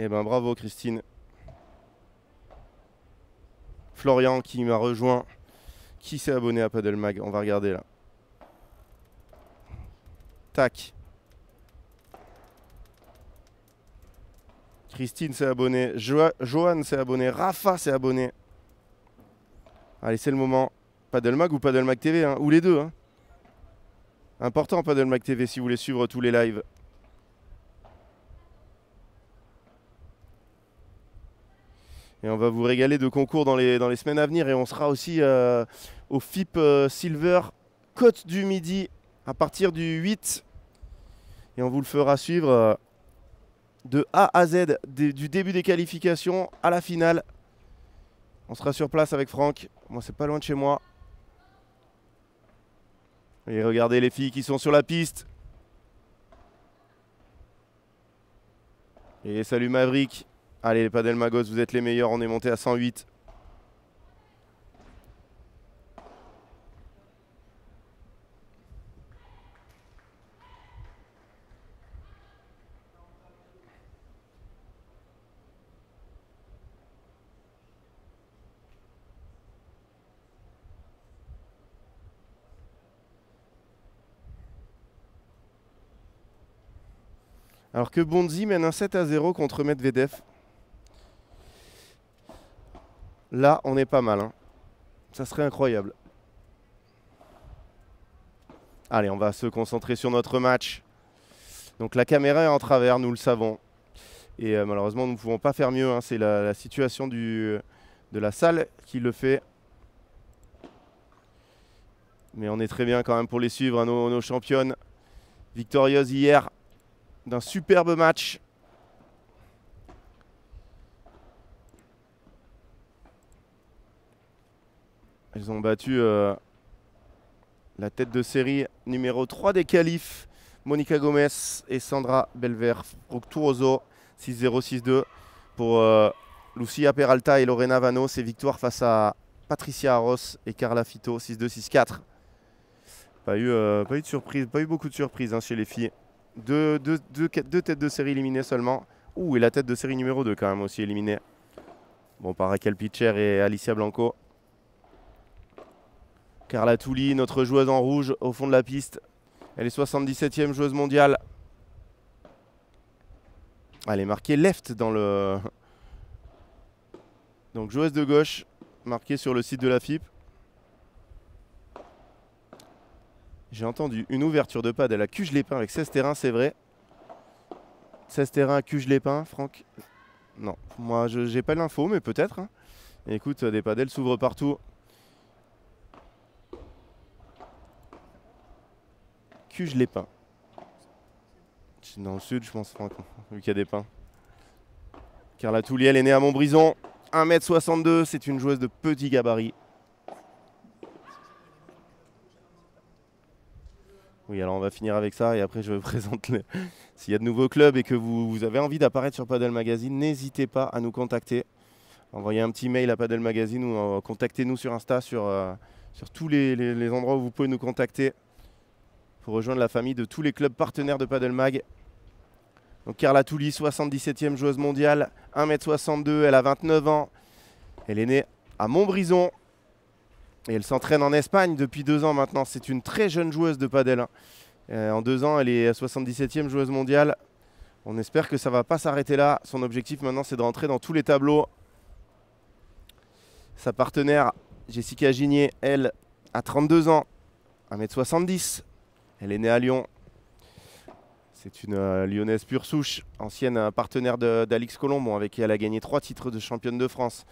Eh ben bravo Christine. Florian qui m'a rejoint. Qui s'est abonné à Paddle Mag? On va regarder là. Tac. Christine s'est abonnée. Johan s'est abonné. Rafa s'est abonné. Allez, c'est le moment. Paddle Mag ou Paddle Mag TV, hein, ou les deux. Hein. Important Paddle Mag TV si vous voulez suivre tous les lives. Et on va vous régaler de concours dans les semaines à venir. Et on sera aussi au FIP Silver Côte du Midi à partir du 8. Et on vous le fera suivre de A à Z, du début des qualifications à la finale. On sera sur place avec Franck. Moi, c'est pas loin de chez moi. Et regardez les filles qui sont sur la piste. Et salut Maverick. Allez les Paddle Magos, vous êtes les meilleurs. On est monté à 108. Alors que Bonzi mène un 7-0 contre Medvedev. Là, on est pas mal. Hein. Ça serait incroyable. Allez, on va se concentrer sur notre match. Donc la caméra est en travers, nous le savons. Et malheureusement, nous ne pouvons pas faire mieux. Hein. C'est la situation de la salle qui le fait. Mais on est très bien quand même pour les suivre, hein, nos championnes. Victorieuses hier d'un superbe match. Elles ont battu la tête de série numéro 3 des qualifs, Monica Gomez et Sandra Belver Fructuoso, 6-0, 6-2. Pour Lucia Peralta et Lorena Vano, c'est victoire face à Patricia Arros et Carla Fito, 6-2, 6-4. Pas eu de surprise, pas eu beaucoup de surprises hein, chez les filles. Deux têtes de série éliminées seulement. Ouh, et la tête de série numéro 2 quand même aussi éliminée. Bon, par Raquel Pitcher et Alicia Blanco. Carla Touli, notre joueuse en rouge au fond de la piste. Elle est 77e joueuse mondiale. Elle est marquée left dans le... Donc joueuse de gauche, marquée sur le site de la FIP. J'ai entendu une ouverture de paddle à Cuges-les-Pins avec 16 terrains, c'est vrai. 16 terrains à Cuges-les-Pins, Franck? Non, moi je n'ai pas l'info, mais peut-être. Hein. Écoute, des paddles s'ouvrent partout. Cuges-les-Pins. C'est dans le sud, je pense, Franck, vu qu'il y a des pins. Carla Touli, elle est née à Montbrison. 1m62, c'est une joueuse de petit gabarit. Oui, alors on va finir avec ça et après je vous présente s'il y a de nouveaux clubs et que vous avez envie d'apparaître sur Paddle Magazine, n'hésitez pas à nous contacter. Envoyez un petit mail à Paddle Magazine ou contactez-nous sur Insta, sur tous les endroits où vous pouvez nous contacter pour rejoindre la famille de tous les clubs partenaires de Paddle Mag. Donc Carla Touli, 77e joueuse mondiale, 1m62, elle a 29 ans. Elle est née à Montbrison. Et elle s'entraîne en Espagne depuis 2 ans maintenant. C'est une très jeune joueuse de paddle. Hein. En 2 ans, elle est 77e joueuse mondiale. On espère que ça ne va pas s'arrêter là. Son objectif maintenant, c'est de rentrer dans tous les tableaux. Sa partenaire, Jessica Gigné, elle, a 32 ans, 1m70. Elle est née à Lyon. C'est une lyonnaise pure souche, ancienne partenaire d'Alix Colombo, avec qui elle a gagné 3 titres de championne de France.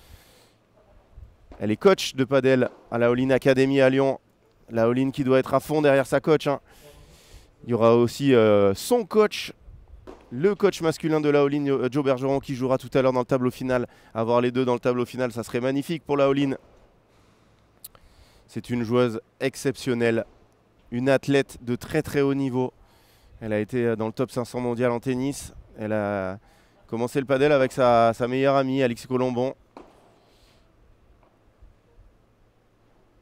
Elle est coach de padel à la All-in Academy à Lyon. La All-in qui doit être à fond derrière sa coach. Hein. Il y aura aussi son coach, le coach masculin de la All-in, Joe Bergeron, qui jouera tout à l'heure dans le tableau final. Avoir les deux dans le tableau final, ça serait magnifique pour la All-in. C'est une joueuse exceptionnelle, une athlète de très très haut niveau. Elle a été dans le top 500 mondial en tennis. Elle a commencé le padel avec sa meilleure amie, Alix Colombon.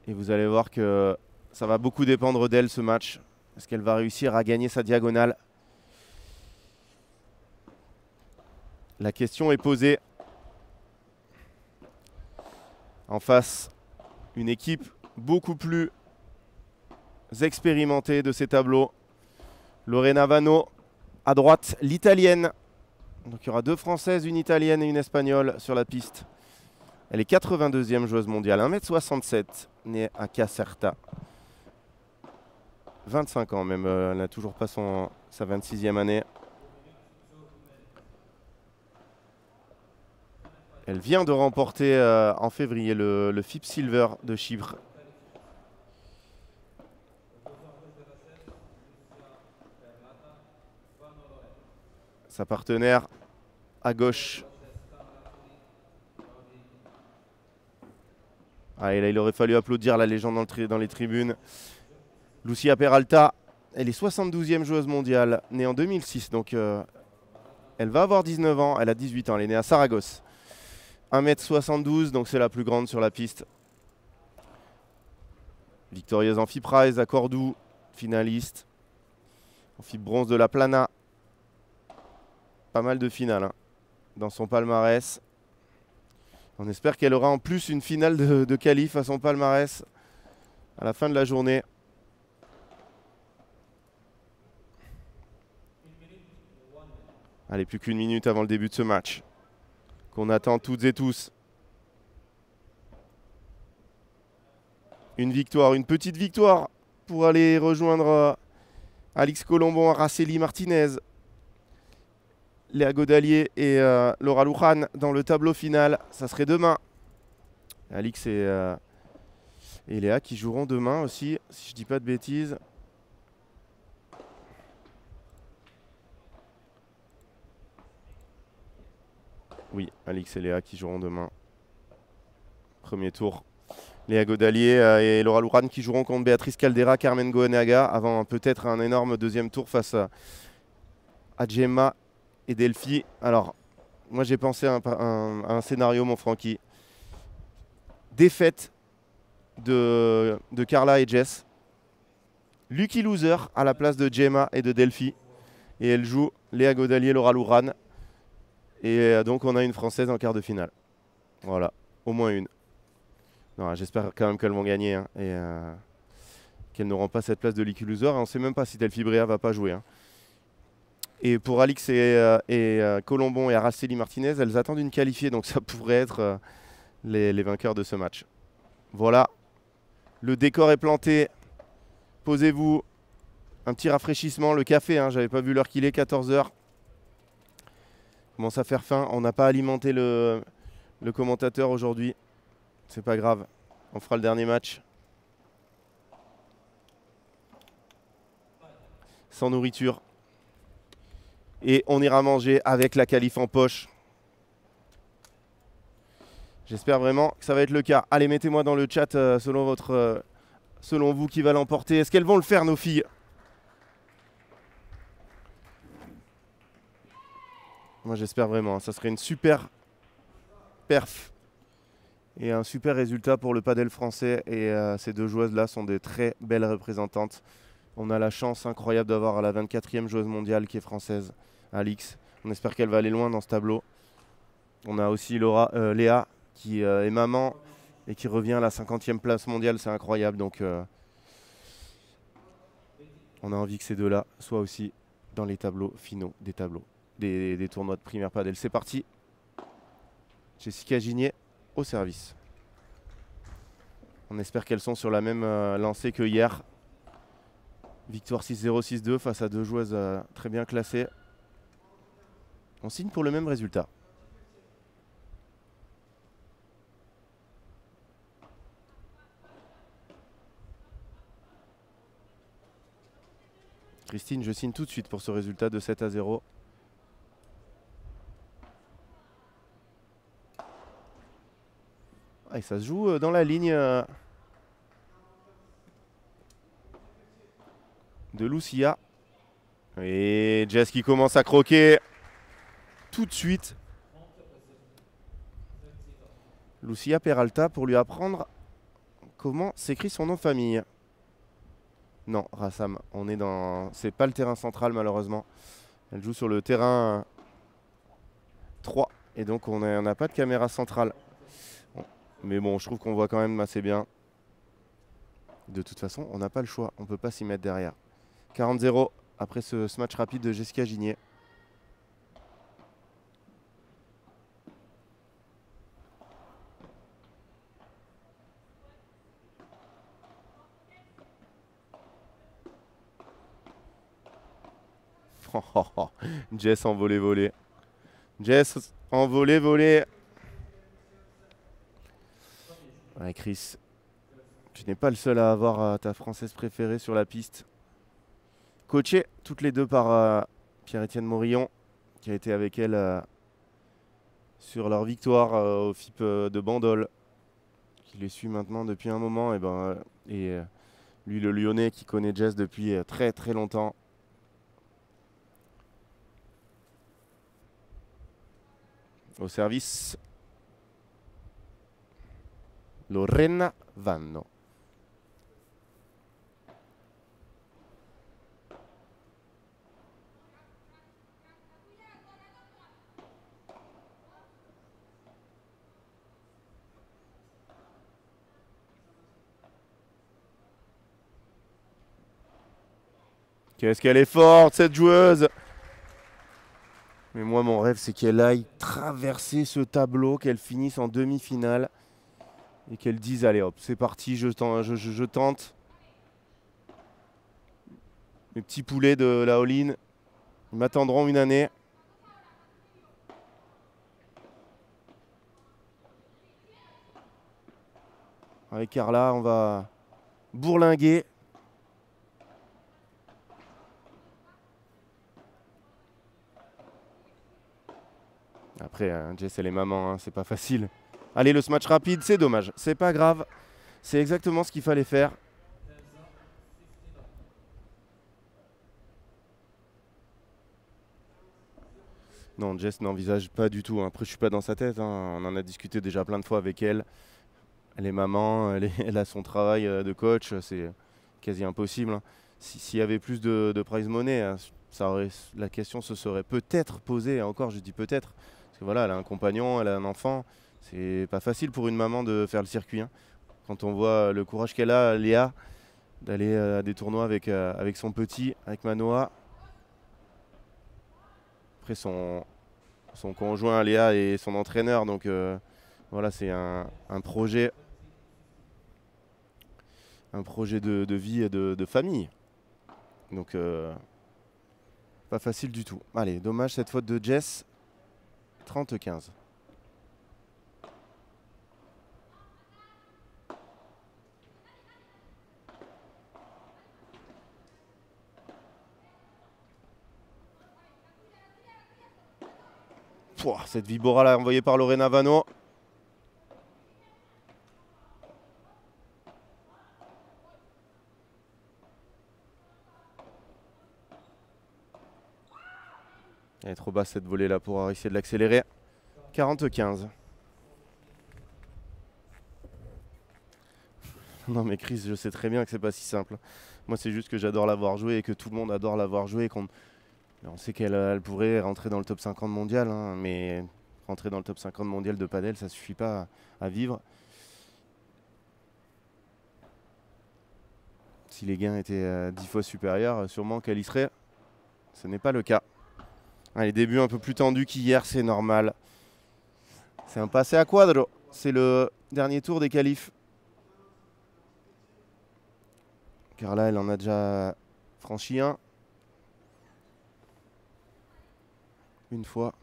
Et vous allez voir que ça va beaucoup dépendre d'elle ce match. Est-ce qu'elle va réussir à gagner sa diagonale? La question est posée. En face, une équipe beaucoup plus expérimentée de ces tableaux. Lorena Vano à droite, l'italienne. Donc il y aura 2 françaises, une italienne et une espagnole sur la piste. Elle est 82e joueuse mondiale, 1m67, née à Caserta. 25 ans même, elle n'a toujours pas sa 26e année. Elle vient de remporter en février le FIP Silver de Chypre. Sa partenaire à gauche. Ah, et là, il aurait fallu applaudir la légende dans les tribunes. Lucia Peralta, elle est 72e joueuse mondiale, née en 2006. Donc elle va avoir 19 ans, elle a 18 ans, elle est née à Saragosse. 1m72, donc c'est la plus grande sur la piste. Victorieuse en FIP Rise à Cordoue, finaliste. En FIP Bronze de la Plana. Pas mal de finales hein, dans son palmarès. On espère qu'elle aura en plus une finale de qualif à son palmarès à la fin de la journée. Allez, plus qu'une minute avant le début de ce match qu'on attend toutes et tous. Une victoire, une petite victoire pour aller rejoindre Alix Colombon, Araceli Martinez, Léa Godalier et Laura Luján dans le tableau final. Ça serait demain. Alix et Léa qui joueront demain aussi, si je ne dis pas de bêtises. Oui, Alix et Léa qui joueront demain. Premier tour. Léa Godalier et Laura Luján qui joueront contre Béatrice Caldera, Carmen Goenaga, avant peut-être un énorme deuxième tour face à Gemma et Delphi. Alors, moi j'ai pensé à un scénario, mon Francky. Défaite de Carla et Jess. Lucky Loser à la place de Gemma et de Delphi. Et elle joue Léa Godalier, Laura Luján. Et donc on a une Française en quart de finale. Voilà, au moins une. J'espère quand même qu'elles vont gagner hein, et qu'elles n'auront pas cette place de Lucky Loser. Et on ne sait même pas si Delphi Brea va pas jouer. Hein. Et pour Alix et Colombon et Araceli Martinez, elles attendent une qualifiée. Donc ça pourrait être les vainqueurs de ce match. Voilà, le décor est planté. Posez-vous, un petit rafraîchissement, le café. Hein, j'avais pas vu l'heure qu'il est, 14 h. Commence à faire faim. On n'a pas alimenté le commentateur aujourd'hui. C'est pas grave. On fera le dernier match. Sans nourriture. Et on ira manger avec la qualif en poche. J'espère vraiment que ça va être le cas. Allez, mettez-moi dans le chat selon vous qui va l'emporter. Est-ce qu'elles vont le faire, nos filles? Moi, j'espère vraiment. Ça serait une super perf et un super résultat pour le padel français. Et ces deux joueuses-là sont des très belles représentantes. On a la chance incroyable d'avoir la 24e joueuse mondiale qui est française, Alix. On espère qu'elle va aller loin dans ce tableau. On a aussi Léa qui est maman et qui revient à la 50e place mondiale. C'est incroyable. Donc, on a envie que ces deux-là soient aussi dans les tableaux finaux des tournois de primaire padel. C'est parti. Jessica Gigné au service. On espère qu'elles sont sur la même lancée que hier. Victoire 6-0, 6-2 face à deux joueuses très bien classées. On signe pour le même résultat. Christine, je signe tout de suite pour ce résultat de 7-0. Et ça se joue dans la ligne de Lucia. Et Jess qui commence à croquer tout de suite. Lucia Peralta pour lui apprendre comment s'écrit son nom de famille. Non, Rassam, on est dans... C'est pas le terrain central malheureusement. Elle joue sur le terrain 3. Et donc on n'a pas de caméra centrale. Bon. Mais bon, je trouve qu'on voit quand même assez bien. De toute façon, on n'a pas le choix. On ne peut pas s'y mettre derrière. 40-0 après ce match rapide de Jessica Ginier. Jess en volée-volée. Jess en volée-volée. Ouais, Chris, tu n'es pas le seul à avoir ta Française préférée sur la piste. Coachée toutes les deux par Pierre-Étienne Morillon, qui a été avec elle sur leur victoire au FIP de Bandol, qui les suit maintenant depuis un moment. Et lui, le Lyonnais, qui connaît Jess depuis très très longtemps. Au service, Lorena Vanno. Qu'est-ce qu'elle est forte, cette joueuse! Mais moi, mon rêve, c'est qu'elle aille traverser ce tableau, qu'elle finisse en demi-finale et qu'elle dise, allez hop, c'est parti, je tente. Mes petits poulets de la all-in, ils m'attendront une année. Avec Carla, on va bourlinguer. Après, Jess, elle est maman, hein, c'est pas facile. Allez, le smash rapide, c'est dommage. C'est pas grave. C'est exactement ce qu'il fallait faire. Non, Jess n'envisage pas du tout. Après, je suis pas dans sa tête. Hein. On en a discuté déjà plein de fois avec elle. Elle est maman, elle a son travail de coach. C'est quasi impossible. Hein. S'il y avait plus de prize money, hein, la question se serait peut-être posée. Encore, je dis peut-être. Parce que voilà, elle a un compagnon, elle a un enfant. C'est pas facile pour une maman de faire le circuit. Hein. Quand on voit le courage qu'elle a, Léa, d'aller à des tournois avec son petit, avec Manoa. Après, son conjoint, Léa, et son entraîneur. Donc voilà, c'est un projet. Un projet de vie et de famille. Donc pas facile du tout. Allez, dommage cette faute de Jess. 30-15. Cette Vibora là envoyée par Lorena Vanno. Elle est trop basse cette volée là pour essayer de l'accélérer. 40-15. Non mais Chris, je sais très bien que c'est pas si simple. Moi c'est juste que j'adore la voir jouer et que tout le monde adore la voir jouer. On sait qu'elle pourrait rentrer dans le top 50 mondial, hein, mais rentrer dans le top 50 mondial de padel, ça suffit pas à vivre. Si les gains étaient 10 fois supérieurs, sûrement qu'elle y serait. Ce n'est pas le cas. Allez, début un peu plus tendu qu'hier, c'est normal. C'est un passé à quadro. C'est le dernier tour des qualifs. Carla, elle en a déjà franchi un. Une fois.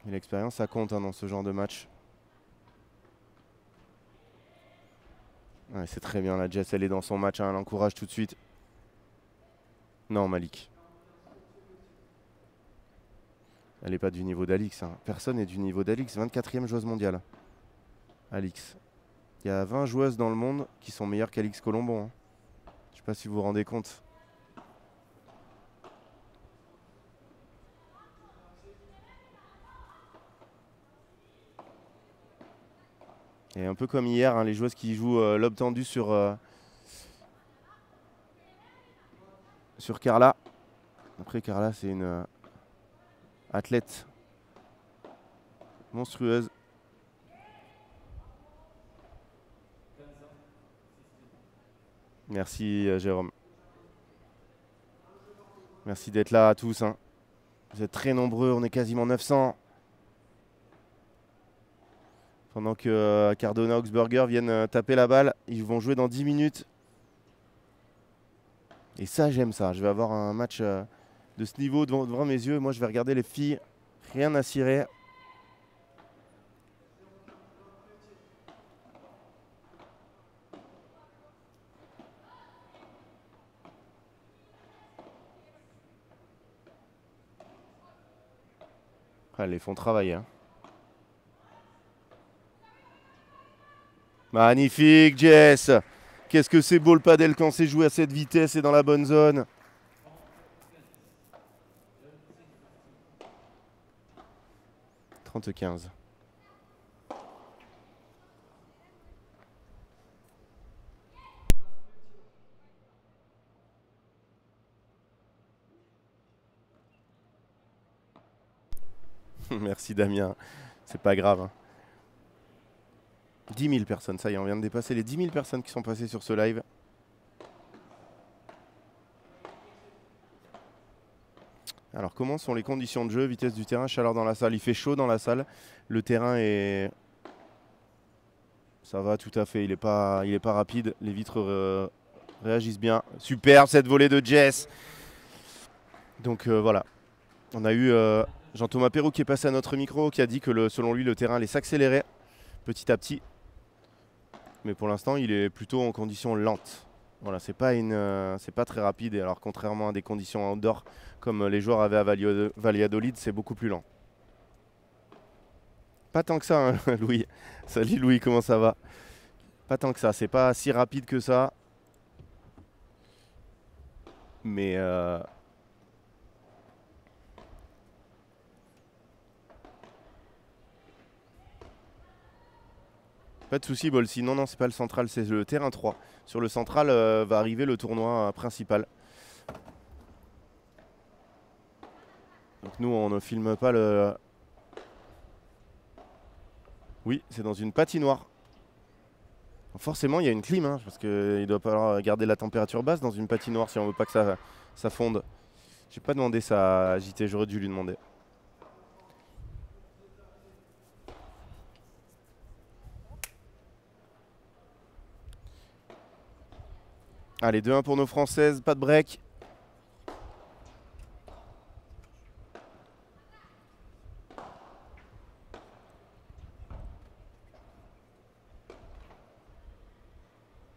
Et l'expérience, ça compte hein, dans ce genre de match. Ouais, c'est très bien, la Jess, elle est dans son match. Hein, elle encourage tout de suite. Non, Malik. Elle n'est pas du niveau d'Alix. Hein. Personne n'est du niveau d'Alix. 24e joueuse mondiale. Alix. Il y a 20 joueuses dans le monde qui sont meilleures qu'Alix Colombon. Hein. Je ne sais pas si vous vous rendez compte. Et un peu comme hier, hein, les joueuses qui jouent lobe tendu sur Carla. Après, Carla, c'est une athlète monstrueuse. Merci Jérôme. Merci d'être là à tous. Hein. Vous êtes très nombreux, on est quasiment 900. Pendant que Cardona, Augsburger viennent taper la balle. Ils vont jouer dans 10 minutes. Et ça, j'aime ça. Je vais avoir un match de ce niveau devant mes yeux. Moi, je vais regarder les filles. Rien à cirer. Elles les font travailler. Hein. Magnifique, Jess. Qu'est-ce que c'est beau le padel quand c'est joué à cette vitesse et dans la bonne zone. « 30-15. » Merci Damien. C'est pas grave. Hein. 10 000 personnes, ça y est, on vient de dépasser les 10 000 personnes qui sont passées sur ce live. Alors, comment sont les conditions de jeu, vitesse du terrain, chaleur dans la salle? Il fait chaud dans la salle. Le terrain est... Ça va tout à fait, il est pas rapide. Les vitres réagissent bien. Superbe cette volée de Jess. Donc voilà. On a eu Jean-Thomas Perrault qui est passé à notre micro, qui a dit que selon lui, le terrain allait s'accélérer petit à petit. Mais pour l'instant, il est plutôt en conditions lentes. Voilà, c'est pas très rapide. Et alors, contrairement à des conditions outdoor, comme les joueurs avaient à Valladolid, c'est beaucoup plus lent. Pas tant que ça, hein, Louis. Salut Louis, comment ça va? Pas tant que ça, c'est pas si rapide que ça. Mais... Pas de souci, Bolsi. Non, non, c'est pas le central, c'est le terrain 3. Sur le central va arriver le tournoi principal. Donc nous, on ne filme pas le... Oui, c'est dans une patinoire. Forcément, il y a une clim, hein, parce qu'il doit falloir garder la température basse dans une patinoire si on veut pas que ça fonde. J'ai pas demandé ça à JT, j'aurais dû lui demander. Allez, 2-1 pour nos Françaises, pas de break.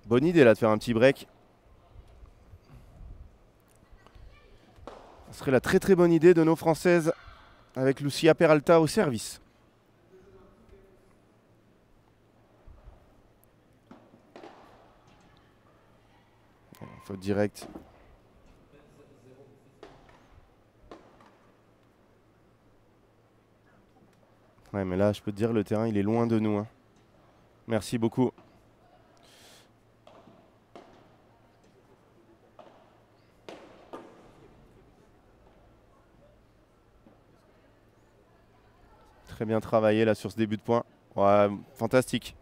Bonne idée là de faire un petit break. Ce serait la très très bonne idée de nos Françaises avec Lucia Peralta au service. Faute directe. Ouais, mais là, je peux te dire, le terrain, il est loin de nous. Hein. Merci beaucoup. Très bien travaillé là sur ce début de point. Ouais, fantastique.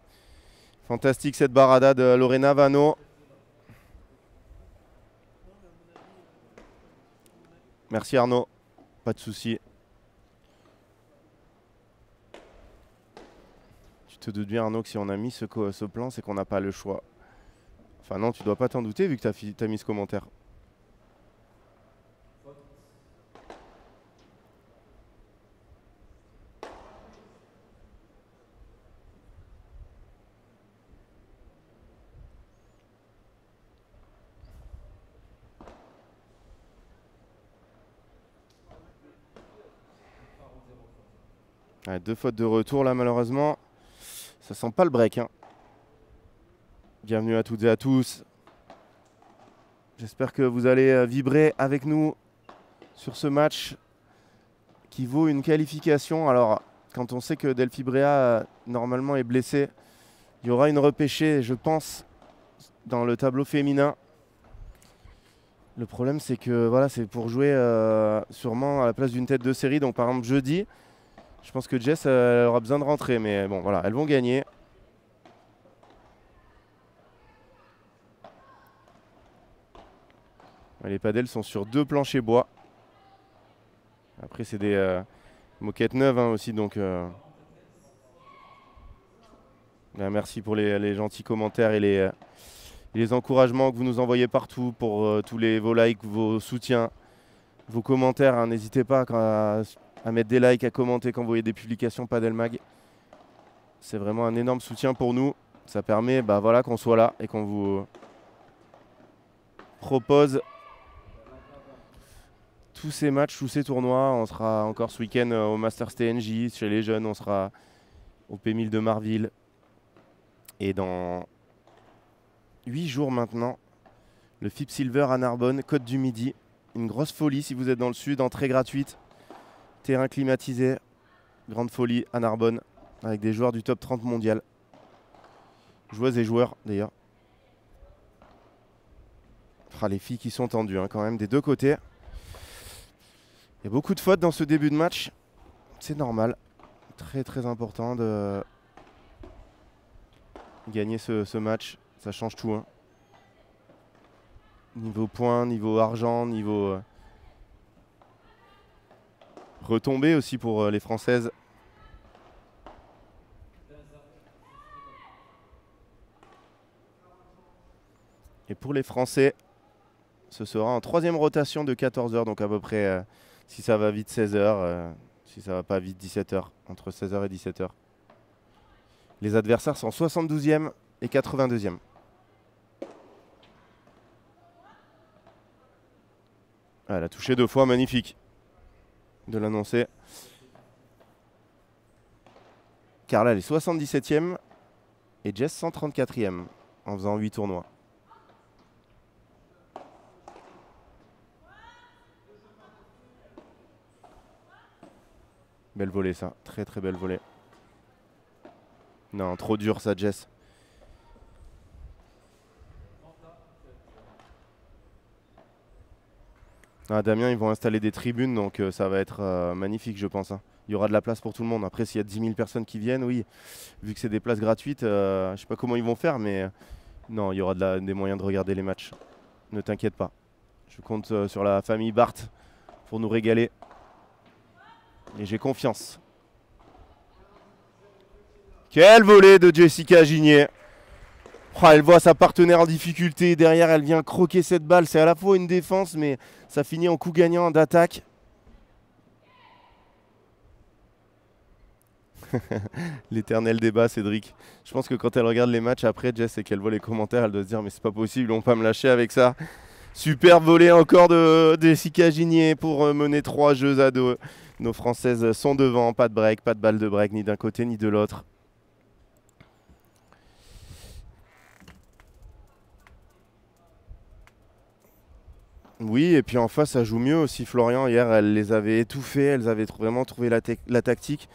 Fantastique cette barada de Lorena Vano. Merci Arnaud. Pas de souci. Tu te doutes bien Arnaud que si on a mis ce plan, c'est qu'on n'a pas le choix. Enfin non, tu dois pas t'en douter vu que tu as mis ce commentaire. Ouais, 2 fautes de retour là malheureusement. Ça sent pas le break. Hein. Bienvenue à toutes et à tous. J'espère que vous allez vibrer avec nous sur ce match qui vaut une qualification. Alors, quand on sait que Delphi Brea normalement est blessé, il y aura une repêchée, je pense, dans le tableau féminin. Le problème, c'est que voilà, c'est pour jouer sûrement à la place d'une tête de série. Donc, par exemple, jeudi, je pense que Jess elle aura besoin de rentrer. Mais bon, voilà, elles vont gagner. Les padels sont sur 2 planchers bois. Après, c'est des moquettes neuves hein, aussi. Donc, merci pour les gentils commentaires et les encouragements que vous nous envoyez partout pour tous vos likes, vos soutiens, vos commentaires. Hein. N'hésitez pas à mettre des likes, à commenter quand vous voyez des publications Padel Mag. C'est vraiment un énorme soutien pour nous. Ça permet voilà, qu'on soit là et qu'on vous propose tous ces matchs, tous ces tournois. On sera encore ce week-end au Masters TNJ chez les jeunes. On sera au P1000 de Marville. Et dans 8 jours maintenant, le FIP Silver à Narbonne, Côte du Midi. Une grosse folie si vous êtes dans le sud, entrée gratuite, terrain climatisé, grande folie à Narbonne, avec des joueurs du top 30 mondial. Joueuses et joueurs d'ailleurs. Les filles qui sont tendues hein, quand même des deux côtés. Il y a beaucoup de fautes dans ce début de match. C'est normal. Très très important de gagner ce match. Ça change tout. Hein. Niveau points, niveau argent, niveau retombées aussi pour les Françaises. Et pour les Français, ce sera en 3e rotation de 14 h, donc à peu près, si ça va vite, 16 h, si ça va pas vite, 17 h, entre 16 h et 17 h. Les adversaires sont 72e et 82e. Elle a touché 2 fois, magnifique de l'annoncer. Carla, elle est 77e et Jess 134e en faisant 8 tournois. Belle volée ça, très très belle volée. Non, trop dur ça Jess. Damien, ils vont installer des tribunes, donc ça va être magnifique je pense. Hein. Il y aura de la place pour tout le monde. Après, s'il y a 10 000 personnes qui viennent, oui, vu que c'est des places gratuites, je sais pas comment ils vont faire, mais non, il y aura des moyens de regarder les matchs. Ne t'inquiète pas. Je compte sur la famille Barthes pour nous régaler. Et j'ai confiance. Quelle volée de Jessica Gigné. Elle voit sa partenaire en difficulté. Derrière, elle vient croquer cette balle. C'est à la fois une défense, mais ça finit en coup gagnant d'attaque. L'éternel débat, Cédric. Je pense que quand elle regarde les matchs après, Jess, et qu'elle voit les commentaires, elle doit se dire mais c'est pas possible, on va pas me lâcher avec ça. Super volée encore de Jessica Gigné pour mener 3 jeux à 2. Nos Françaises sont devant, pas de break, pas de balle de break, ni d'un côté ni de l'autre. Oui, et puis en face, ça joue mieux aussi. Florian, hier, elle les avait étouffées, elles avaient vraiment trouvé la tactique.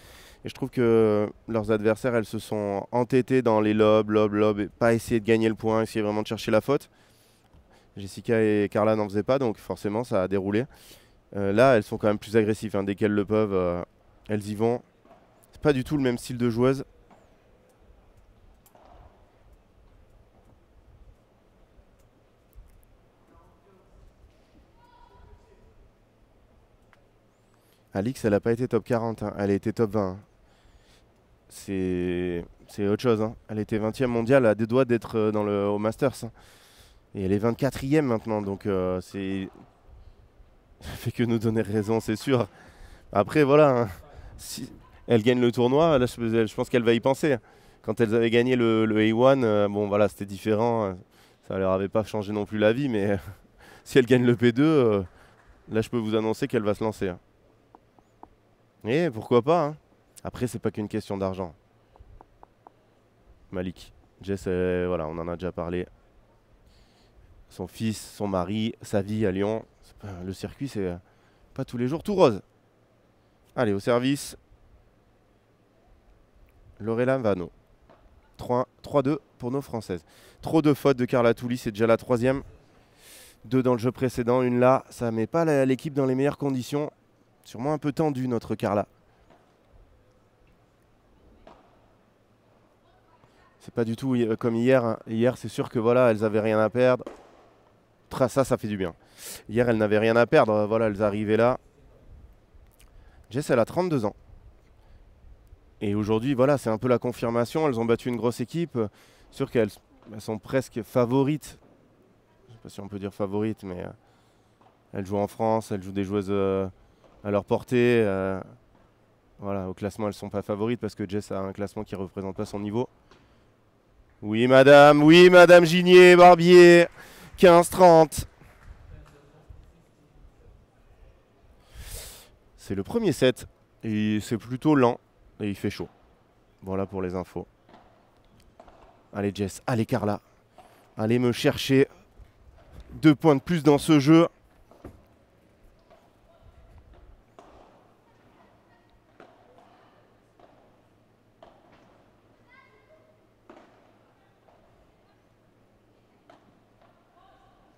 Et je trouve que leurs adversaires, elles se sont entêtées dans les lobes, et pas essayer de gagner le point, essayer vraiment de chercher la faute. Jessica et Carla n'en faisaient pas, donc forcément, ça a déroulé. Là, elles sont quand même plus agressives. Hein. Dès qu'elles le peuvent, elles y vont. C'est pas du tout le même style de joueuse. Alix, elle n'a pas été top 40, hein. Elle a été top 20. Hein. C'est autre chose. Hein. Elle était 20e mondiale, à des doigts d'être au Masters. Hein. Et elle est 24e maintenant, donc c'est... Ça fait que nous donner raison, c'est sûr. Après, voilà, hein. Si elle gagne le tournoi, là, je pense qu'elle va y penser. Quand elles avaient gagné le A1, bon, voilà, c'était différent. Ça leur avait pas changé non plus la vie, mais si elle gagne le P2, là, je peux vous annoncer qu'elle va se lancer. Hein. Et pourquoi pas, hein. Après, c'est pas qu'une question d'argent. Malik. Jess, voilà, on en a déjà parlé. Son fils, son mari, sa vie à Lyon. Le circuit, c'est pas tous les jours tout rose. Allez, au service. Lorella Vano. 3-2 pour nos Françaises. Trop de fautes de Carla Touli, c'est déjà la 3e. 2 dans le jeu précédent, une là. Ça met pas l'équipe dans les meilleures conditions. Sûrement un peu tendu notre Carla. C'est pas du tout comme hier. Hein. Hier, c'est sûr que voilà, elles avaient rien à perdre. Ça fait du bien. Hier, elles n'avaient rien à perdre. Voilà, elles arrivaient là. Jess, elle a 32 ans. Et aujourd'hui, voilà, c'est un peu la confirmation. Elles ont battu une grosse équipe. Sûr qu'elles sont presque favorites. Je ne sais pas si on peut dire favorites, mais elles jouent en France. Elles jouent des joueuses à leur portée. Voilà, au classement, elles ne sont pas favorites parce que Jess a un classement qui ne représente pas son niveau. Oui, madame Ginier, Barbier, 15-30. C'est le premier set et c'est plutôt lent et il fait chaud. Voilà pour les infos. Allez Jess, allez Carla. Allez me chercher 2 points de plus dans ce jeu.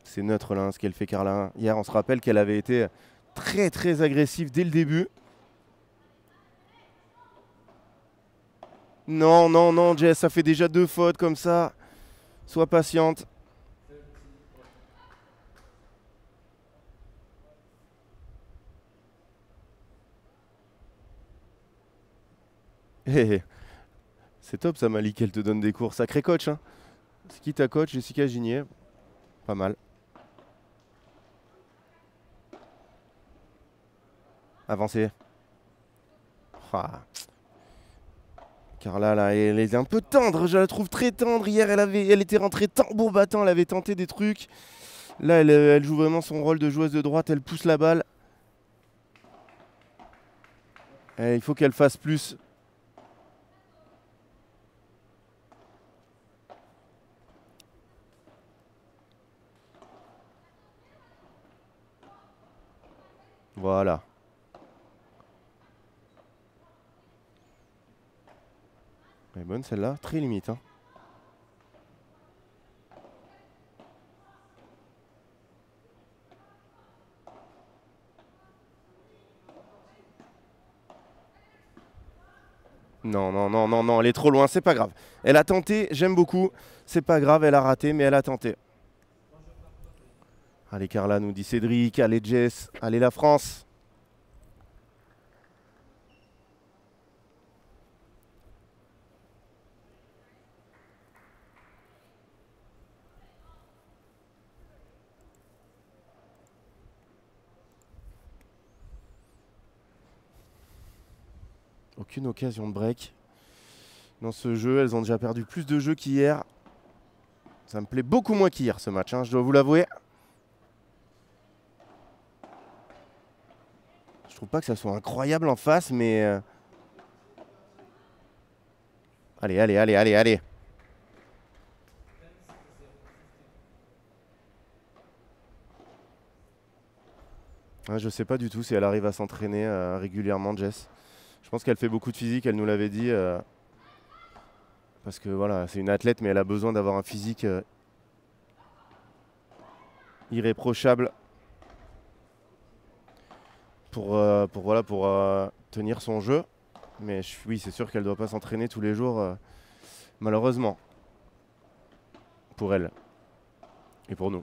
C'est neutre là, hein, ce qu'elle fait Carla. Hier, on se rappelle qu'elle avait été très agressive dès le début. Non, Jess, ça fait déjà 2 fautes comme ça. Sois patiente. Hey, c'est top ça, Malik, qu'elle te donne des cours. Sacré coach. Hein. C'est qui ta coach, Jessica Ginier? Pas mal. Avancez. Ah. Carla, là, elle est un peu tendre. Je la trouve très tendre. Hier, elle était rentrée tambour battant. Elle avait tenté des trucs. Là, elle joue vraiment son rôle de joueuse de droite. Elle pousse la balle. Et il faut qu'elle fasse plus. Voilà. Elle est bonne celle-là. Très limite. Hein. Non, elle est trop loin, c'est pas grave. Elle a tenté, j'aime beaucoup. C'est pas grave, elle a raté, mais elle a tenté. Allez Carla, nous dit Cédric. Allez Jess. Allez la France. Aucune occasion de break. Dans ce jeu, elles ont déjà perdu plus de jeux qu'hier. Ça me plaît beaucoup moins qu'hier ce match, hein, je dois vous l'avouer. Je trouve pas que ça soit incroyable en face, mais... Allez. Ouais, je sais pas du tout si elle arrive à s'entraîner régulièrement, Jess. Je pense qu'elle fait beaucoup de physique, elle nous l'avait dit. Parce que voilà, c'est une athlète, mais elle a besoin d'avoir un physique irréprochable pour tenir son jeu. Mais oui, c'est sûr qu'elle ne doit pas s'entraîner tous les jours, malheureusement, pour elle et pour nous.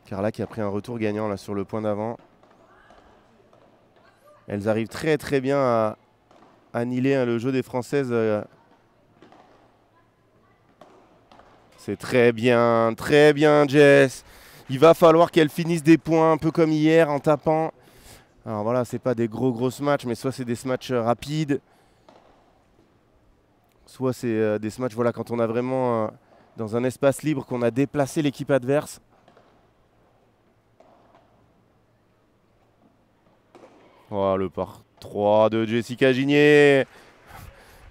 Carla qui a pris un retour gagnant là sur le point d'avant. Elles arrivent très bien à annihiler hein, le jeu des Françaises. C'est très bien, Jess. Il va falloir qu'elles finissent des points un peu comme hier en tapant. Alors voilà, c'est pas des gros matchs, mais soit c'est des matchs rapides, soit c'est des matchs voilà, quand on a vraiment dans un espace libre qu'on a déplacé l'équipe adverse. Oh, le par 3 de Jessica Ginier.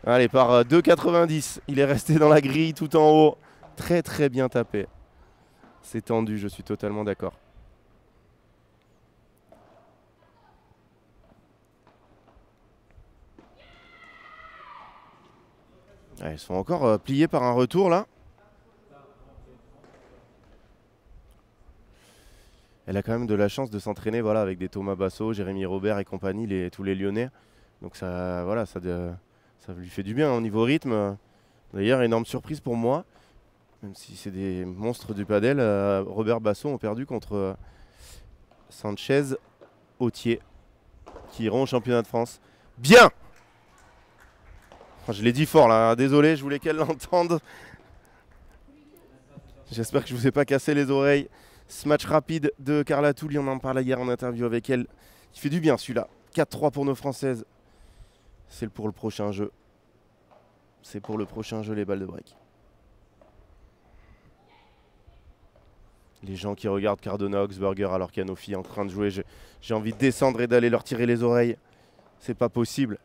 Allez, par 2,90. Il est resté dans la grille tout en haut. Très bien tapé. C'est tendu, je suis totalement d'accord. Elles sont encore pliées par un retour là. elle a quand même de la chance de s'entraîner voilà, avec des Thomas Basso, Jérémy Robert et compagnie, tous les Lyonnais. Donc ça, voilà, ça lui fait du bien au niveau rythme. D'ailleurs, énorme surprise pour moi, même si c'est des monstres du padel, Robert Basso ont perdu contre Sanchez Autier, qui iront au championnat de France. Bien! Enfin, je l'ai dit fort là, hein. Désolé, je voulais qu'elle l'entende. J'espère que je ne vous ai pas cassé les oreilles. Ce match rapide de Carla Touli, on en parlait hier en interview avec elle. Il fait du bien celui-là. 4-3 pour nos Françaises. C'est pour le prochain jeu. C'est pour le prochain jeu les balles de break. Les gens qui regardent Cardona, Oxberger alors qu'il y a nos filles en train de jouer, j'ai envie de descendre et d'aller leur tirer les oreilles. C'est pas possible.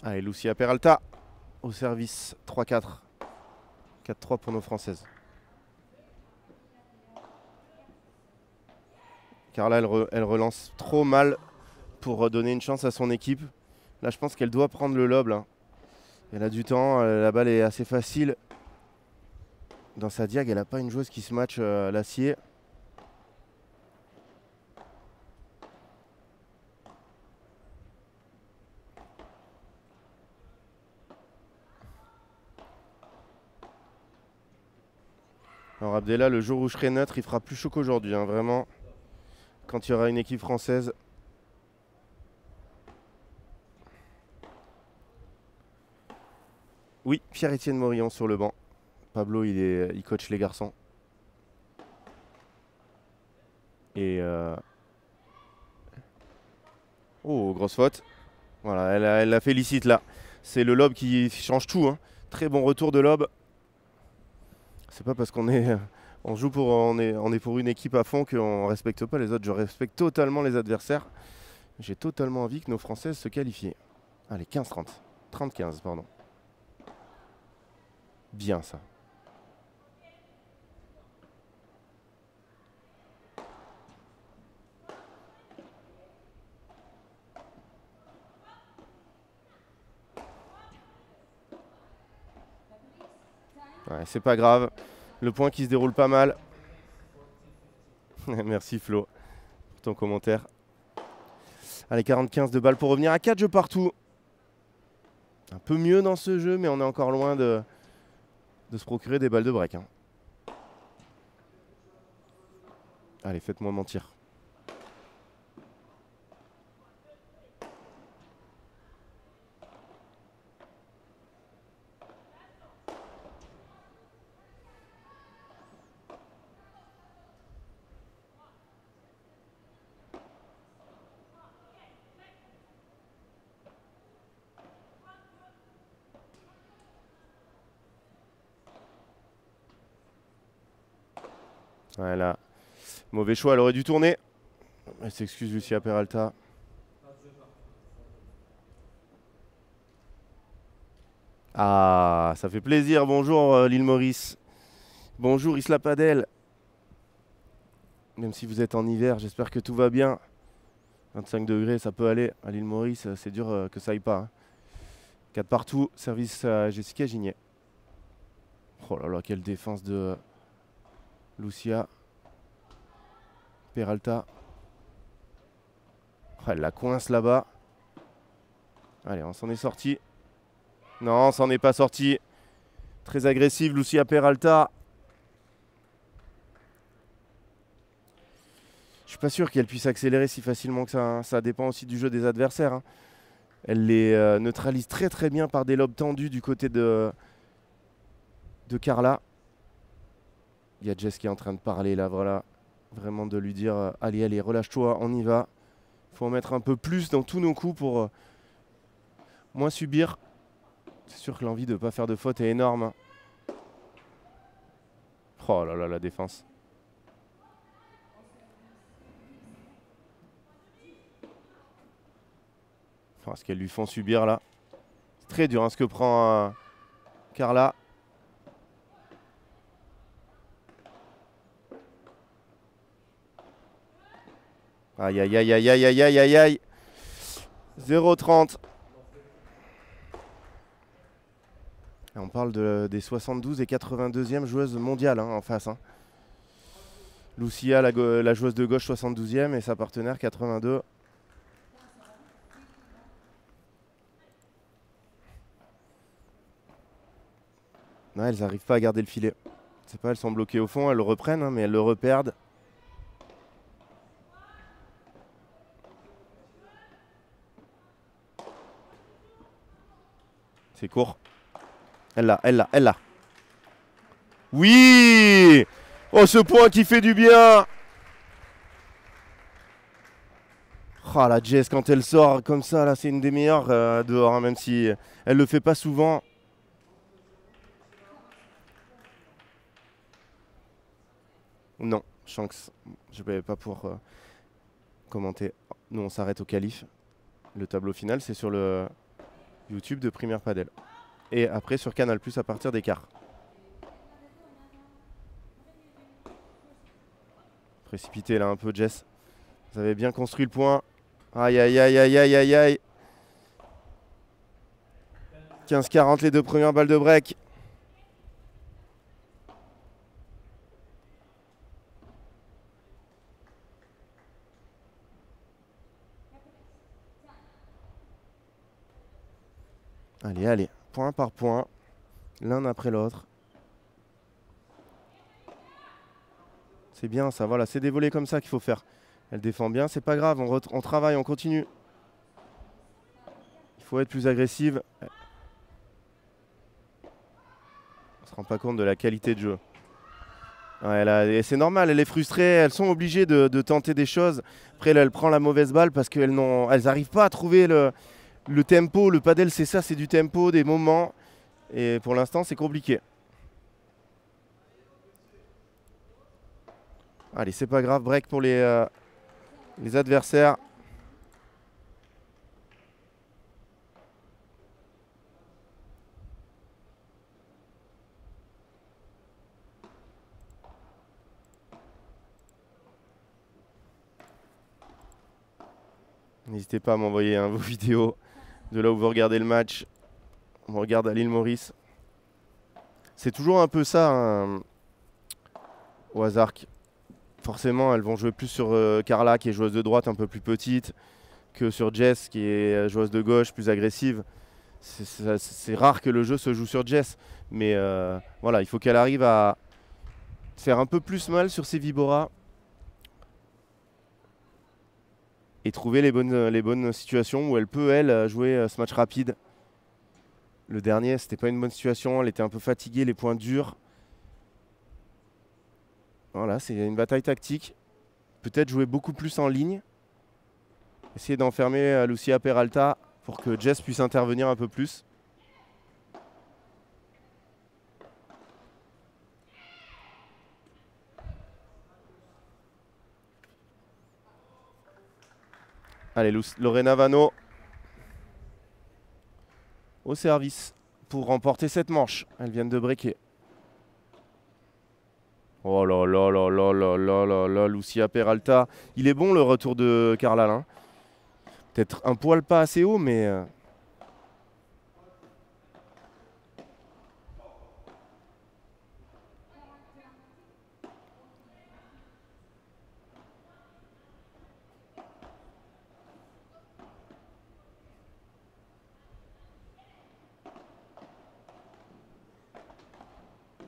Allez, Lucia Peralta au service. 3-4. 4-3 pour nos Françaises. Carla, elle relance trop mal pour redonner une chance à son équipe. Là, je pense qu'elle doit prendre le lob. Là. Elle a du temps, la balle est assez facile. Dans sa diag, elle n'a pas une joueuse qui se match à l'acier. Alors Abdella, le jour où je serai neutre, il fera plus chaud qu'aujourd'hui, hein, vraiment. Quand il y aura une équipe française. Oui, Pierre-Étienne Morillon sur le banc. Pablo, il coach les garçons. Et oh, grosse faute. Voilà, elle la félicite là. C'est le lob qui change tout. Hein. Très bon retour de lob. C'est pas parce qu'on est, on est pour une équipe à fond qu'on respecte pas les autres. Je respecte totalement les adversaires. J'ai totalement envie que nos Françaises se qualifient. Allez, 15-30. 30-15, pardon. Bien ça. Ouais, c'est pas grave. Le point qui se déroule pas mal. Merci Flo pour ton commentaire. Allez, 40-15 de balles pour revenir à 4 jeux partout. Un peu mieux dans ce jeu, mais on est encore loin de se procurer des balles de break. Hein. Allez, faites-moi mentir. Voilà. Mauvais choix, elle aurait dû tourner. Elle s'excuse Lucia Peralta. Ah, ça fait plaisir. Bonjour l'île Maurice. Bonjour Isla Padel. Même si vous êtes en hiver, j'espère que tout va bien. 25 degrés, ça peut aller. À l'île Maurice, c'est dur que ça aille pas. Hein. 4 partout, service à Jessica Gignet. Oh là là, quelle défense de Lucia Peralta. Oh, elle la coince là-bas. Allez, on s'en est sorti. Non, on s'en est pas sorti. Très agressive, Lucia Peralta. Je suis pas sûr qu'elle puisse accélérer si facilement que ça, hein. Ça dépend aussi du jeu des adversaires, hein. Elle les neutralise très très bien par des lobes tendus du côté de Carla. Il y a Jess qui est en train de parler là, voilà. Vraiment de lui dire allez, allez, relâche-toi, on y va. Il faut en mettre un peu plus dans tous nos coups pour moins subir. C'est sûr que l'envie de ne pas faire de faute est énorme, hein. Oh là là, la défense. Enfin, ce qu'elles lui font subir là. C'est très dur, hein, ce que prend Carla. Aïe aïe aïe aïe aïe aïe aïe aïe aïe. 0,30. On parle des 72 et 82e joueuses mondiales, hein, en face, hein. Lucia, la joueuse de gauche, 72e et sa partenaire 82. Non, elles n'arrivent pas à garder le filet. C'est pas, elles sont bloquées au fond, elles le reprennent, hein, mais elles le reperdent. C'est court. Elle l'a, elle l'a, elle l'a. Oui! Oh, ce point qui fait du bien! Oh, la Jess, quand elle sort comme ça, là, c'est une des meilleures dehors, hein, même si elle le fait pas souvent. Non, Shanks, je ne vais pas pouvoir commenter. Nous, on s'arrête au qualif. Le tableau final, c'est sur le YouTube de Premier Padel. Et après, sur Canal+, à partir des quarts. Précipité, là, un peu, Jess. Vous avez bien construit le point. Aïe, aïe, aïe, aïe, aïe, aïe, aïe. 15-40, les deux premières balles de break. Allez, allez, point par point, l'un après l'autre. C'est bien ça, voilà, c'est des volets comme ça qu'il faut faire. Elle défend bien, c'est pas grave, on travaille, on continue. Il faut être plus agressive. On se rend pas compte de la qualité de jeu. Ouais, c'est normal, elle est frustrée, elles sont obligées de tenter des choses. Après, là, elle prend la mauvaise balle parce qu'elles n'arrivent pas à trouver le tempo. Le padel, c'est ça, c'est du tempo, des moments. Et pour l'instant, c'est compliqué. Allez, c'est pas grave, break pour les adversaires. N'hésitez pas à m'envoyer vos vidéos de là où vous regardez le match. On regarde à l'île Maurice. C'est toujours un peu ça, hein, au hasard. Forcément, elles vont jouer plus sur Carla, qui est joueuse de droite un peu plus petite, que sur Jess, qui est joueuse de gauche plus agressive. C'est rare que le jeu se joue sur Jess. Mais voilà, il faut qu'elle arrive à faire un peu plus mal sur ses Vibora. Et trouver les bonnes situations où elle peut, elle, jouer ce match rapide. Le dernier, c'était pas une bonne situation. Elle était un peu fatiguée, les points durs. Voilà, c'est une bataille tactique. Peut-être jouer beaucoup plus en ligne. Essayer d'enfermer Lucia Peralta pour que Jess puisse intervenir un peu plus. Allez, Lorena Vano au service pour remporter cette manche. Elles viennent de breaker. Oh là là là là là là là là, Lucia Peralta. Il est bon le retour de Carla, hein. Peut-être un poil pas assez haut, mais...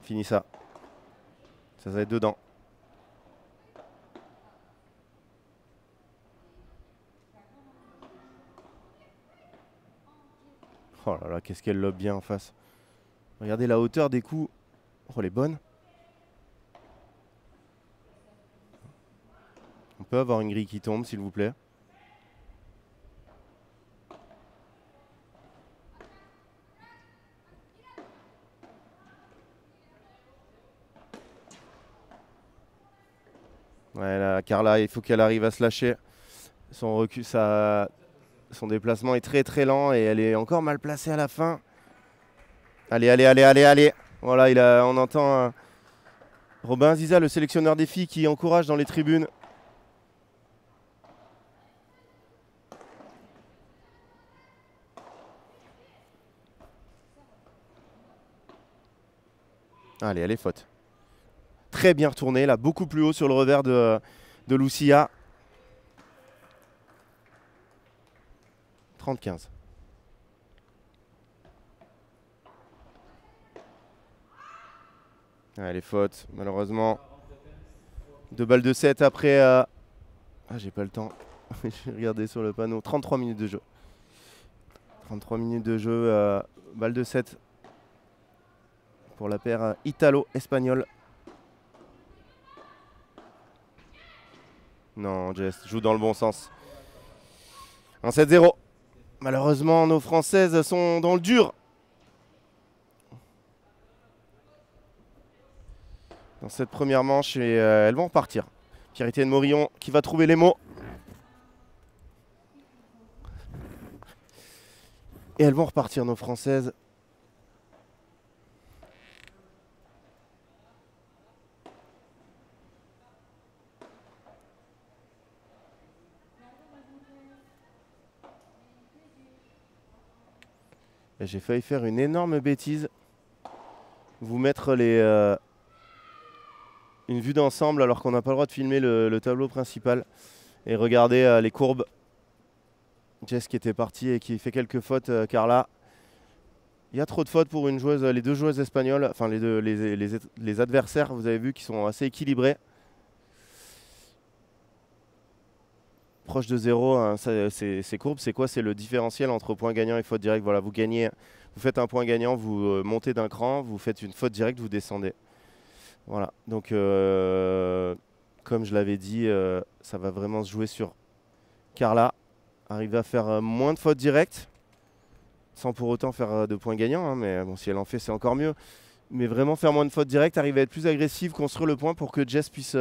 Fini ça. Ça va être dedans. Oh là là, qu'est-ce qu'elle lobe bien en face. Regardez la hauteur des coups. Oh, elle est bonne. On peut avoir une grille qui tombe, s'il vous plaît. Ouais, là, Carla, il faut qu'elle arrive à se lâcher. Son recul, son déplacement est très très lent et elle est encore mal placée à la fin. Allez, allez, allez, allez, allez. Voilà, on entend Robin Ziza, le sélectionneur des filles, qui encourage dans les tribunes. Allez, elle est faute. Très bien retourné, là, beaucoup plus haut sur le revers de Lucia. 30-15. Allez, faute, malheureusement. 2 balles de 7 après. Ah, j'ai pas le temps. J'ai regardé sur le panneau. 33 minutes de jeu. 33 minutes de jeu. Balle de 7 pour la paire italo-espagnole. Non, Jess joue dans le bon sens. 1-7-0. Malheureusement, nos Françaises sont dans le dur. Dans cette première manche et elles vont repartir. Pierre-Étienne Morillon qui va trouver les mots. Et elles vont repartir, nos Françaises. J'ai failli faire une énorme bêtise. Vous mettre une vue d'ensemble alors qu'on n'a pas le droit de filmer le tableau principal. Et regardez les courbes. Jess qui était partie et qui fait quelques fautes, Carla. Il y a trop de fautes pour une joueuse, les deux joueuses espagnoles, enfin les adversaires, vous avez vu, qui sont assez équilibrés. Proche de 0, hein, ces courbes, c'est quoi? C'est le différentiel entre point gagnant et faute directe. Voilà, vous gagnez, vous faites un point gagnant, vous montez d'un cran, vous faites une faute directe, vous descendez. Voilà, donc comme je l'avais dit, ça va vraiment se jouer sur Carla. Arriver à faire moins de fautes directes, sans pour autant faire de points gagnants, hein, mais bon, si elle en fait, c'est encore mieux. Mais vraiment faire moins de fautes directes, arriver à être plus agressive, construire le point pour que Jess puisse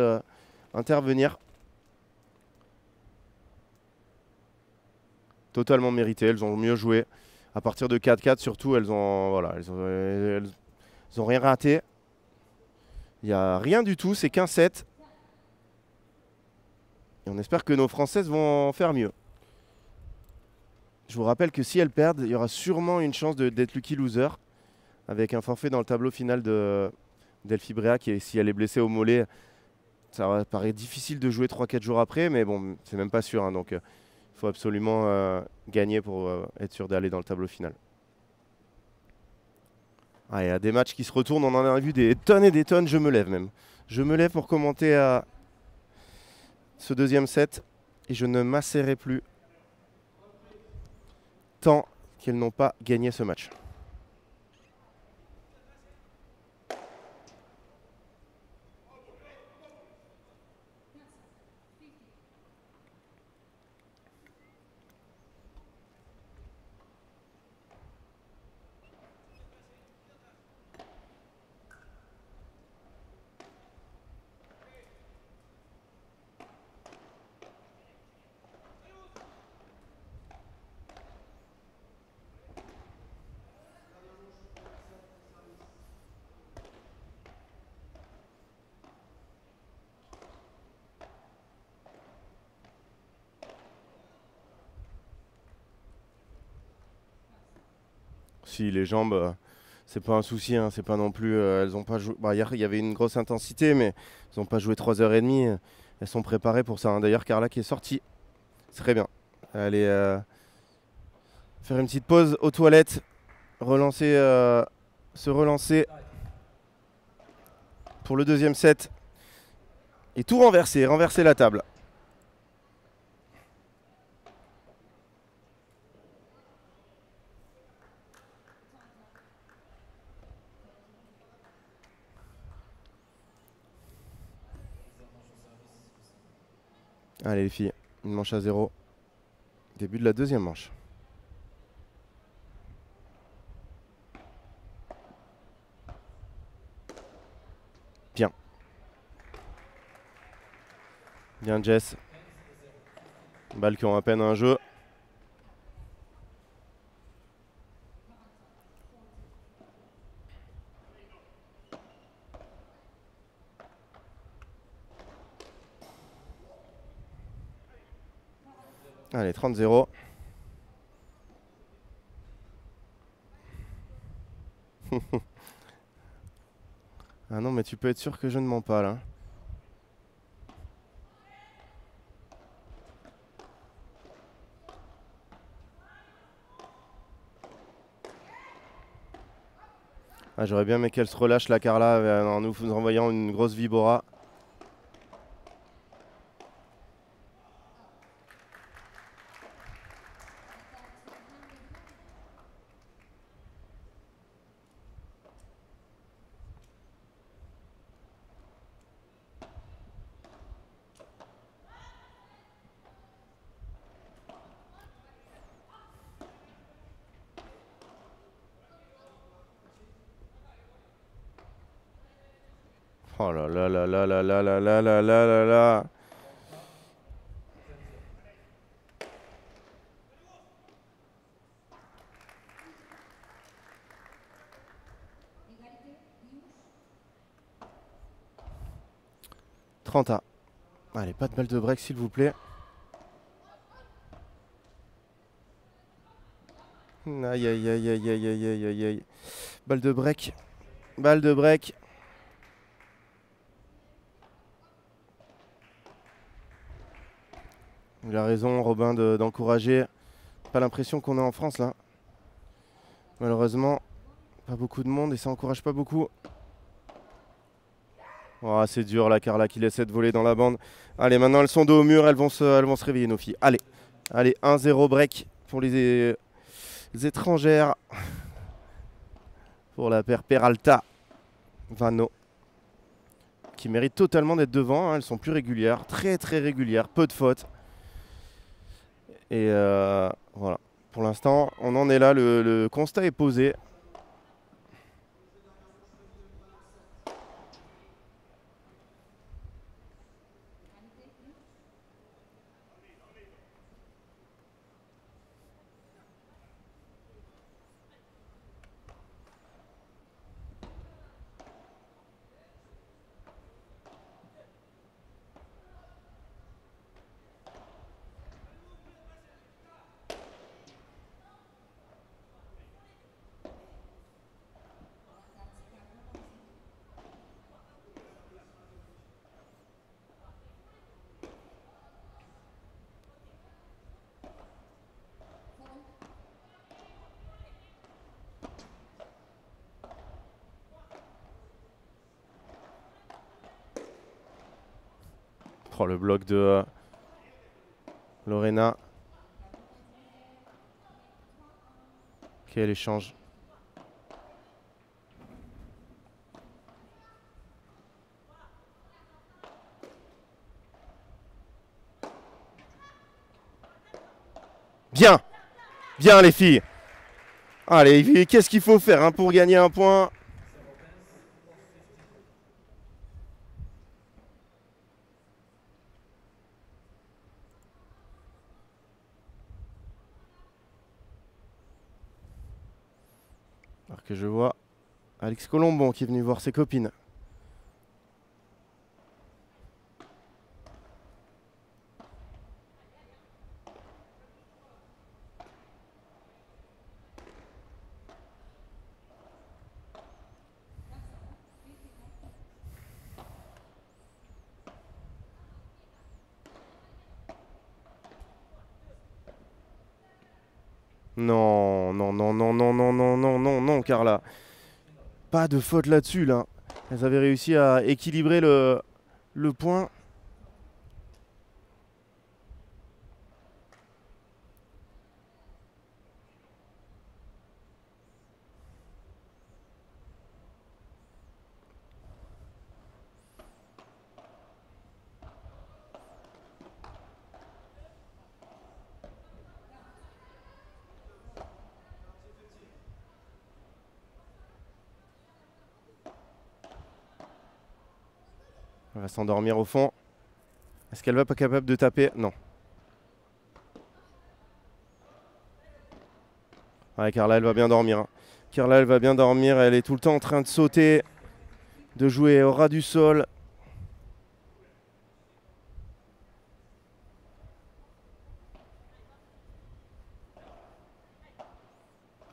intervenir. Totalement mérité, elles ont mieux joué. À partir de 4-4 surtout, elles ont rien raté. Il n'y a rien du tout, c'est qu'un 7. Et on espère que nos Françaises vont en faire mieux. Je vous rappelle que si elles perdent, il y aura sûrement une chance d'être lucky loser, avec un forfait dans le tableau final d'Elfie Bréac. Et si elle est blessée au mollet, ça paraît difficile de jouer 3-4 jours après, mais bon, c'est même pas sûr, hein, donc il faut absolument gagner pour être sûr d'aller dans le tableau final. Ah, il y a des matchs qui se retournent, on en a vu des tonnes et des tonnes, je me lève même. Je me lève pour commenter ce deuxième set et je ne m'asserrai plus tant qu'elles n'ont pas gagné ce match. Si les jambes, c'est pas un souci, hein, c'est pas non plus. Elles ont pas joué. Bah, hier, il y avait une grosse intensité, mais elles n'ont pas joué 3h30. Elles sont préparées pour ça, hein. D'ailleurs, Carla qui est sortie, c'est très bien. Allez faire une petite pause aux toilettes, se relancer pour le deuxième set et tout renverser la table. Allez les filles, une manche à 0. Début de la deuxième manche. Bien. Bien Jess. Balles qui ont à peine un jeu. Allez, 30-0. Ah non, mais tu peux être sûr que je ne mens pas là. Ah, j'aurais bien aimé qu'elle se relâche la Carla en nous envoyant une grosse vibora. Oh là là là là là là là là là là là là. Trenta. Allez, pas de balle de break s'il vous plaît. Aïe aïe aïe aïe aïe aïe aïe aïe aïe. Balle de break. Balle de break. Il a raison Robin d'encourager. Pas l'impression qu'on est en France là. Malheureusement, pas beaucoup de monde et ça encourage pas beaucoup. Oh, c'est dur la Carla qui essaie de voler dans la bande. Allez, maintenant elles sont dos au mur, elles vont se réveiller nos filles. Allez, allez, 1-0 break pour les étrangères. Pour la paire Peralta Vano. Qui mérite totalement d'être devant, hein. Elles sont plus régulières, très très régulières, peu de fautes. Et voilà, pour l'instant on en est là, le constat est posé. Oh, le bloc de Lorena. Quel échange. Bien, bien les filles. Allez, qu'est-ce qu'il faut faire hein, pour gagner un point? Alors que je vois Alex Colombon qui est venu voir ses copines. Non, non, non, non, non, non, non, non, non, non, Carla. Pas de faute là-dessus, là. Elles avaient réussi à équilibrer le point. Elle va s'endormir au fond. Est-ce qu'elle va pas capable de taper? Non. Ouais, Carla, elle va bien dormir. Hein. Carla, elle va bien dormir. Elle est tout le temps en train de sauter, de jouer au ras du sol.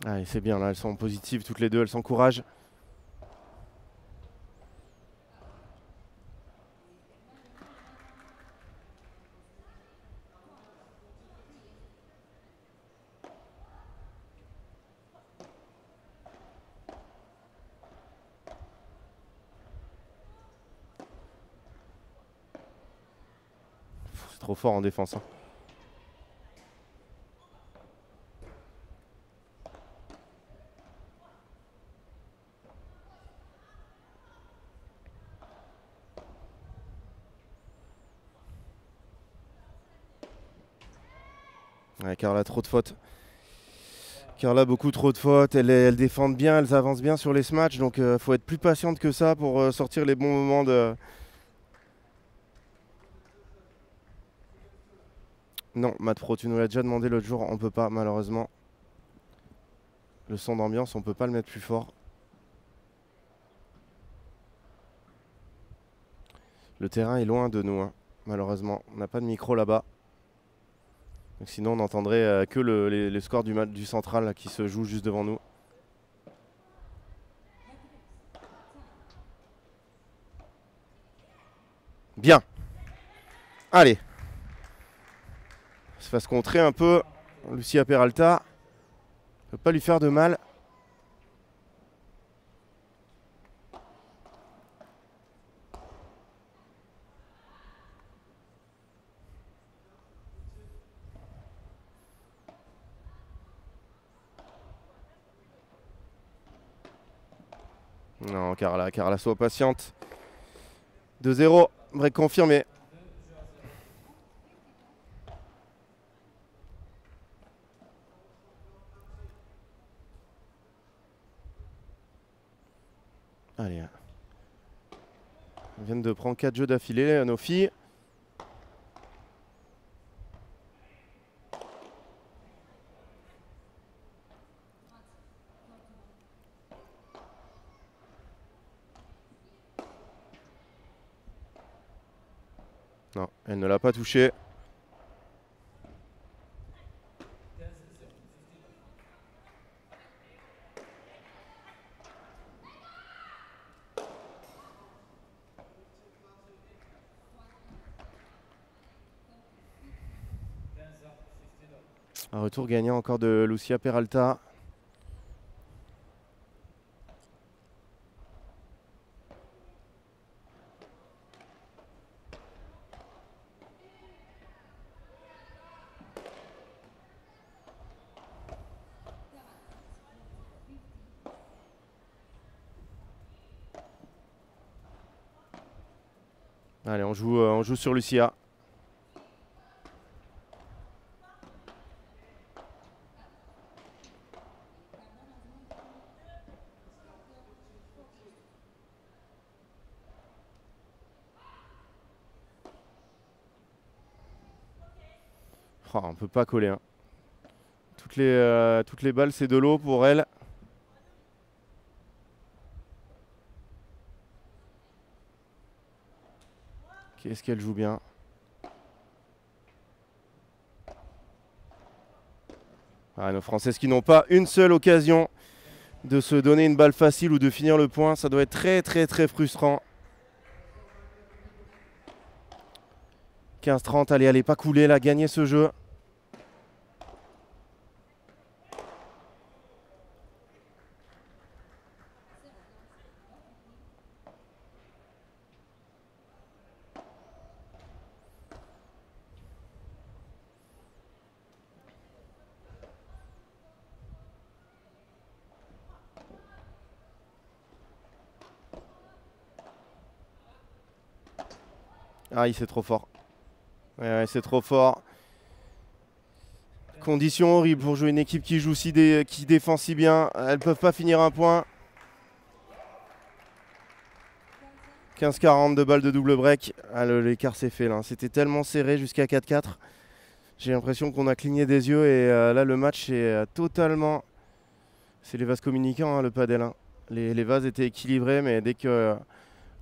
Allez, c'est bien, là, elles sont positives toutes les deux, elles s'encouragent. C'est trop fort en défense. Hein. Ouais, Carla, trop de fautes. Carla, beaucoup trop de fautes. Elles défendent bien, elles avancent bien sur les smatchs. Donc, faut être plus patiente que ça pour sortir les bons moments de. Non, Matt Pro, tu nous l'as déjà demandé l'autre jour. On peut pas, malheureusement. Le son d'ambiance, on peut pas le mettre plus fort. Le terrain est loin de nous, hein, malheureusement. On n'a pas de micro là-bas. Donc sinon, on n'entendrait que les scores du match du central là, qui se joue juste devant nous. Bien. Allez. Se fasse contrer un peu. Lucia Peralta. Ne peut pas lui faire de mal. Non, Carla, sois patiente. 2-0, break confirmé. Allez. On vient de prendre 4 jeux d'affilée, nos filles. Non, elle ne l'a pas touché. Un retour gagnant encore de Lucia Peralta. Allez, on joue sur Lucia. Oh, on peut pas coller. Hein. Toutes les balles, c'est de l'eau pour elle. Qu'est-ce qu'elle joue bien. Ah, nos Françaises qui n'ont pas une seule occasion de se donner une balle facile ou de finir le point. Ça doit être très très très frustrant. 15-30, allez, pas couler là, gagner ce jeu. Ah, c'est trop fort. Ouais, c'est trop fort. Conditions horribles pour jouer une équipe qui joue qui défend si bien. Elles ne peuvent pas finir un point. 15-40 de balles de double break. Ah, l'écart s'est fait là. C'était tellement serré jusqu'à 4-4. J'ai l'impression qu'on a cligné des yeux et là le match est totalement... C'est les vases communicants, hein, le padel. Hein. Les vases étaient équilibrés, mais dès que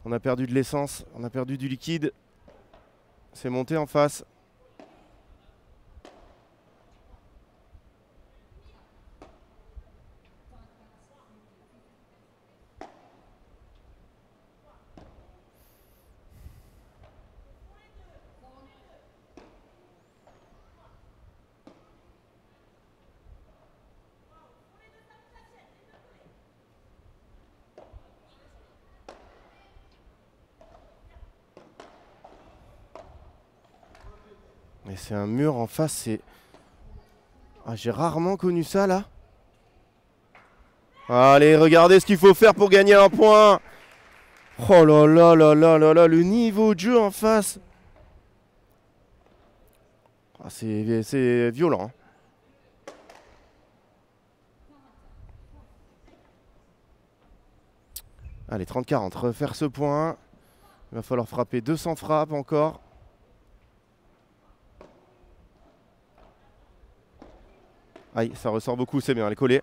on a perdu de l'essence, on a perdu du liquide, c'est monté en face. Mais c'est un mur en face, c'est... Ah, j'ai rarement connu ça là. Allez, regardez ce qu'il faut faire pour gagner un point. Oh là là là là là là, le niveau de jeu en face. Ah, c'est violent. Hein. Allez, 30-40, refaire ce point. Il va falloir frapper 200 frappes encore. Aïe, ça ressort beaucoup, c'est bien, elle est collée.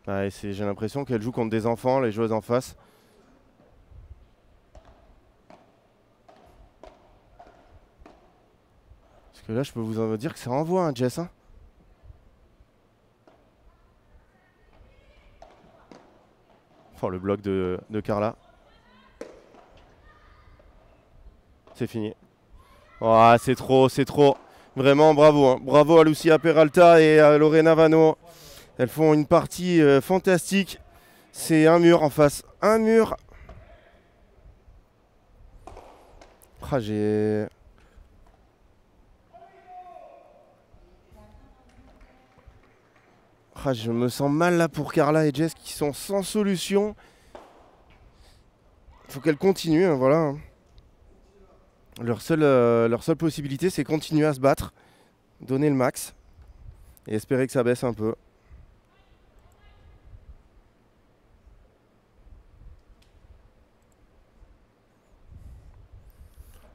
Ouais, j'ai l'impression qu'elle joue contre des enfants, les joueuses en face. Parce que là, je peux vous en dire que ça envoie, hein, Jess. Hein. Oh, le bloc de Carla. C'est fini. Oh, c'est trop, c'est trop. Vraiment, bravo. Hein. Bravo à Lucia Peralta et à Lorena Vano. Elles font une partie fantastique. C'est un mur en face. Un mur. Ah, j'ai... Ah, je me sens mal là pour Carla et Jess qui sont sans solution. Il faut qu'elles continuent, hein, voilà. Leur seule possibilité, c'est continuer à se battre, donner le max et espérer que ça baisse un peu.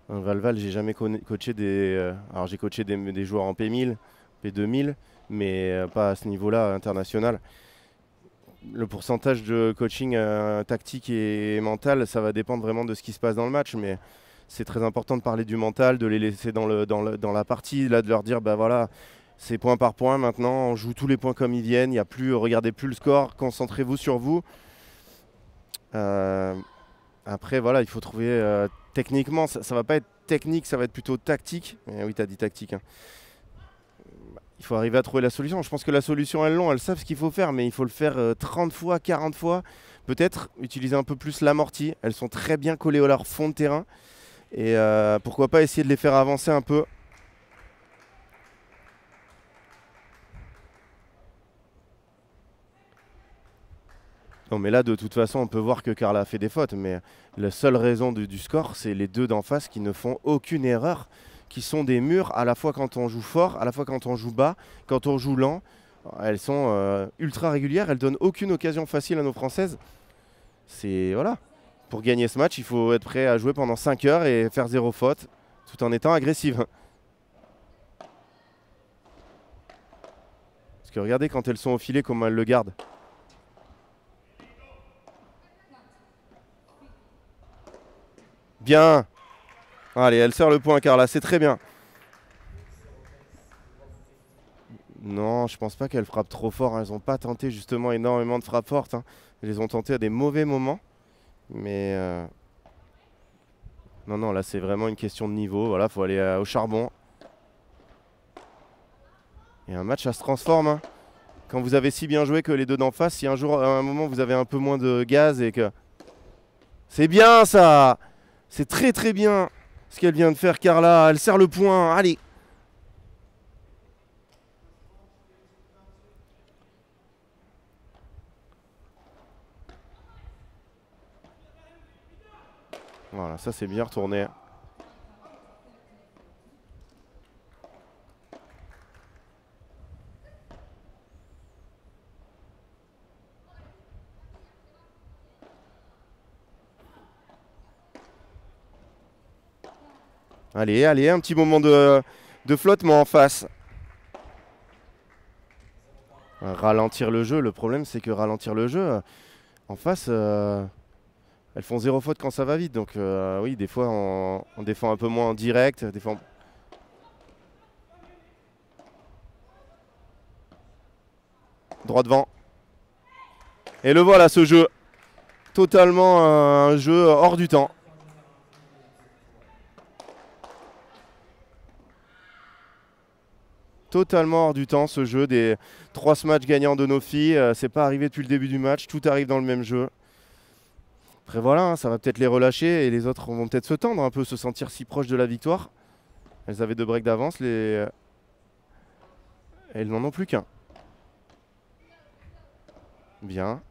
Valval, j'ai jamais coaché des... alors j'ai coaché des joueurs en P1000, P2000, mais pas à ce niveau-là international. Le pourcentage de coaching tactique et mental, ça va dépendre vraiment de ce qui se passe dans le match, mais c'est très important de parler du mental, de les laisser dans la partie, là, de leur dire, bah voilà, c'est point par point maintenant, on joue tous les points comme ils viennent, il y a plus, regardez plus le score, concentrez-vous sur vous. Après, voilà, il faut trouver techniquement, ça va pas être technique, ça va être plutôt tactique. Oui, tu as dit tactique. Hein. Il faut arriver à trouver la solution. Je pense que la solution, elles l'ont, elles savent ce qu'il faut faire, mais il faut le faire 30 fois, 40 fois. Peut-être utiliser un peu plus l'amorti. Elles sont très bien collées à leur fond de terrain. Et pourquoi pas essayer de les faire avancer un peu. Non, mais là, de toute façon, on peut voir que Carla a fait des fautes. Mais la seule raison du score, c'est les deux d'en face qui ne font aucune erreur, qui sont des murs à la fois quand on joue fort, à la fois quand on joue bas, quand on joue lent. Elles sont ultra régulières, elles donnent aucune occasion facile à nos Françaises. C'est voilà. Pour gagner ce match, il faut être prêt à jouer pendant 5 heures et faire 0 faute, tout en étant agressive. Parce que regardez quand elles sont au filet, comment elles le gardent. Bien. Allez, elle sert le point, Carla, c'est très bien. Non, je pense pas qu'elles frappent trop fort. Hein. Elles n'ont pas tenté justement énormément de frappes fortes. Hein. Elles les ont tentées à des mauvais moments. Mais non, non, là c'est vraiment une question de niveau. Voilà, faut aller au charbon. Et un match, ça se transforme. Hein. Quand vous avez si bien joué que les deux d'en face, si un jour, à un moment, vous avez un peu moins de gaz et que... C'est bien ça. C'est très très bien ce qu'elle vient de faire, Carla. Elle sert le point. Allez. Voilà, ça c'est bien retourné. Allez, allez, un petit moment de flottement en face. Ralentir le jeu, le problème c'est que ralentir le jeu, en face, elles font 0 faute quand ça va vite. Donc oui, des fois on défend un peu moins en direct. Des fois droit devant. Et le voilà ce jeu. Totalement un jeu hors du temps. Totalement hors du temps ce jeu des 3 matchs gagnants de nos filles. C'est pas arrivé depuis le début du match. Tout arrive dans le même jeu. Après voilà, hein, ça va peut-être les relâcher et les autres vont peut-être se tendre un peu, se sentir si proches de la victoire. Elles avaient 2 breaks d'avance. Elles n'en ont plus qu'un. Bien.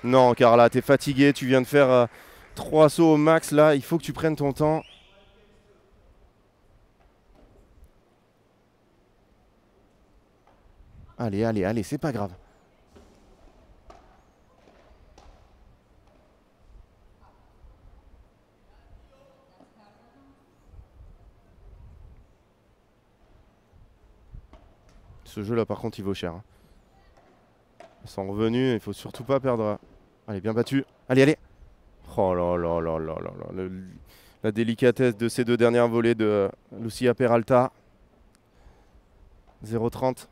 Non, Carla, t'es fatiguée, tu viens de faire 3 sauts au max là, il faut que tu prennes ton temps. Allez, allez, allez, c'est pas grave. Ce jeu là par contre il vaut cher. Ils sont revenus, il faut surtout pas perdre. Allez, bien battu. Allez, allez. Oh là là là là là là. La délicatesse de ces 2 dernières volées de Lucia Peralta. 0,30.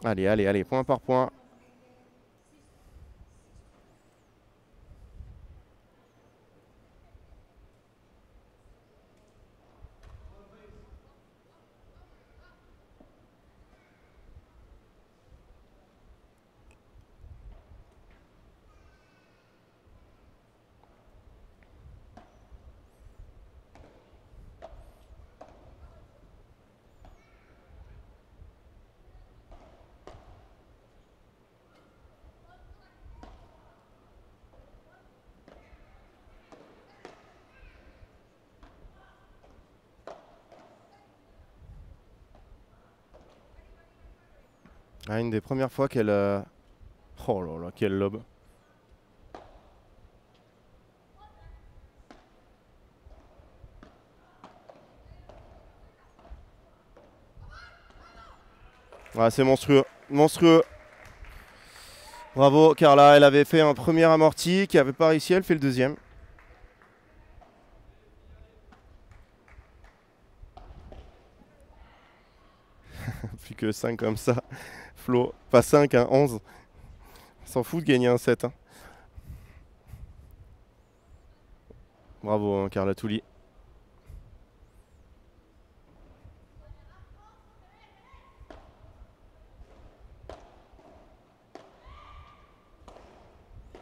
Allez, allez, allez, point par point. Ah, une des premières fois qu'elle... Oh là là, quel lob. Ouais, c'est monstrueux. Monstrueux. Bravo, Carla. Elle avait fait un premier amorti qui n'avait pas réussi. Elle fait le deuxième. Plus que 5 comme ça. Flo, pas 5, hein, 11. S'en fout de gagner un 7. Hein. Bravo, hein, Carla Touli.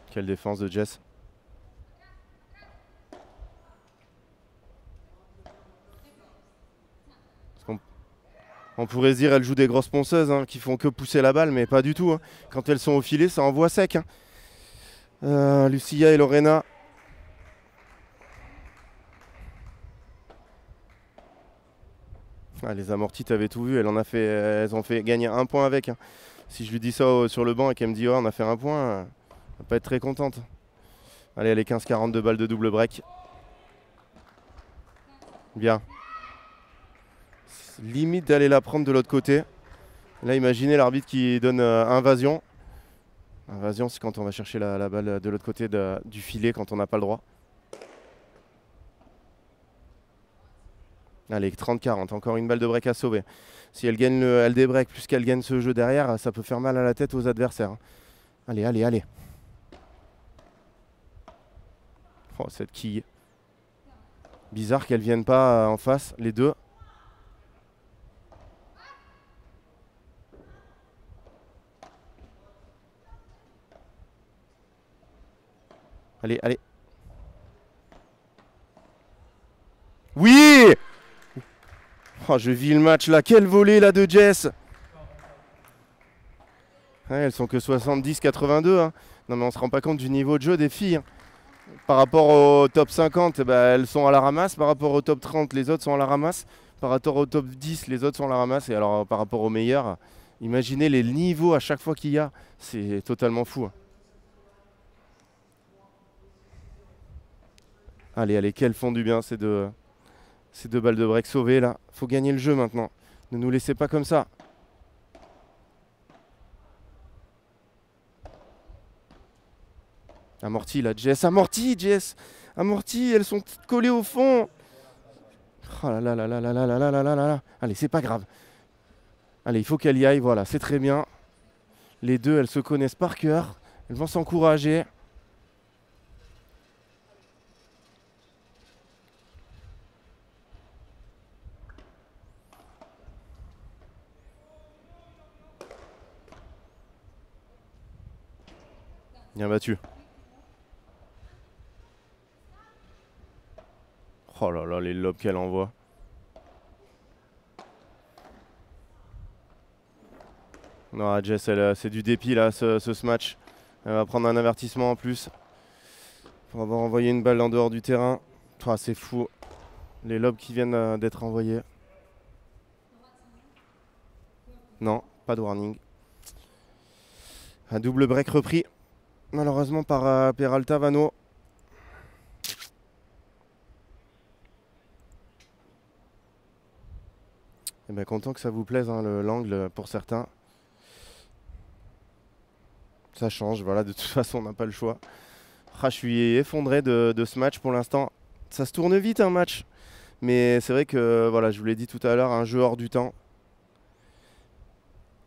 Quelle défense de Jess. On pourrait se dire elles jouent des grosses ponceuses hein, qui font que pousser la balle, mais pas du tout. Hein. Quand elles sont au filet, ça envoie sec. Hein. Lucia et Lorena. Ah, les amortis, t'avais tout vu. Elles ont fait gagner 1 point avec. Hein. Si je lui dis ça sur le banc et qu'elle me dit oh, on a fait 1 point, elle va pas être très contente. Allez, elle est 15-42 balles de double break. Bien. Limite d'aller la prendre de l'autre côté. Là, imaginez l'arbitre qui donne invasion. Invasion, c'est quand on va chercher la balle de l'autre côté du filet quand on n'a pas le droit. Allez, 30-40, encore une balle de break à sauver. Si elle gagne le LD break plus qu'elle gagne ce jeu derrière, ça peut faire mal à la tête aux adversaires. Allez, allez, allez. Oh, cette quille. Bizarre qu'elles viennent pas en face, les deux. Allez, allez. Oui! Oh, je vis le match là. Quelle volée là de Jess! Ouais, elles sont que 70-82. Hein. Non mais on se rend pas compte du niveau de jeu des filles. Hein. Par rapport au top 50, bah, elles sont à la ramasse. Par rapport au top 30, les autres sont à la ramasse. Par rapport au top 10, les autres sont à la ramasse. Et alors par rapport aux meilleurs, imaginez les niveaux à chaque fois qu'il y a. C'est totalement fou. Hein. Allez, allez, qu'elles font du bien ces deux balles de break sauvées là. Faut gagner le jeu maintenant. Ne nous laissez pas comme ça. Amorti là, Jess. Amorti, Jess. Amorti, elles sont collées au fond. Oh là là là là là là là là là là là. Allez, c'est pas grave. Allez, il faut qu'elle y aille. Voilà, c'est très bien. Les deux, elles se connaissent par cœur. Elles vont s'encourager. Bien battu. Oh là là, les lobes qu'elle envoie. Non, Jess, c'est du dépit là, ce match. Elle va prendre un avertissement en plus. Pour avoir envoyé une balle en dehors du terrain. Oh, c'est fou. Les lobes qui viennent d'être envoyés. Non, pas de warning. Un double break repris. Malheureusement par Peralta Vano. Et bien content que ça vous plaise, hein, l'angle pour certains. Ça change, voilà, de toute façon on n'a pas le choix. Ah, je suis effondré de ce match pour l'instant. Ça se tourne vite un match. Mais c'est vrai que, voilà, je vous l'ai dit tout à l'heure, un jeu hors du temps.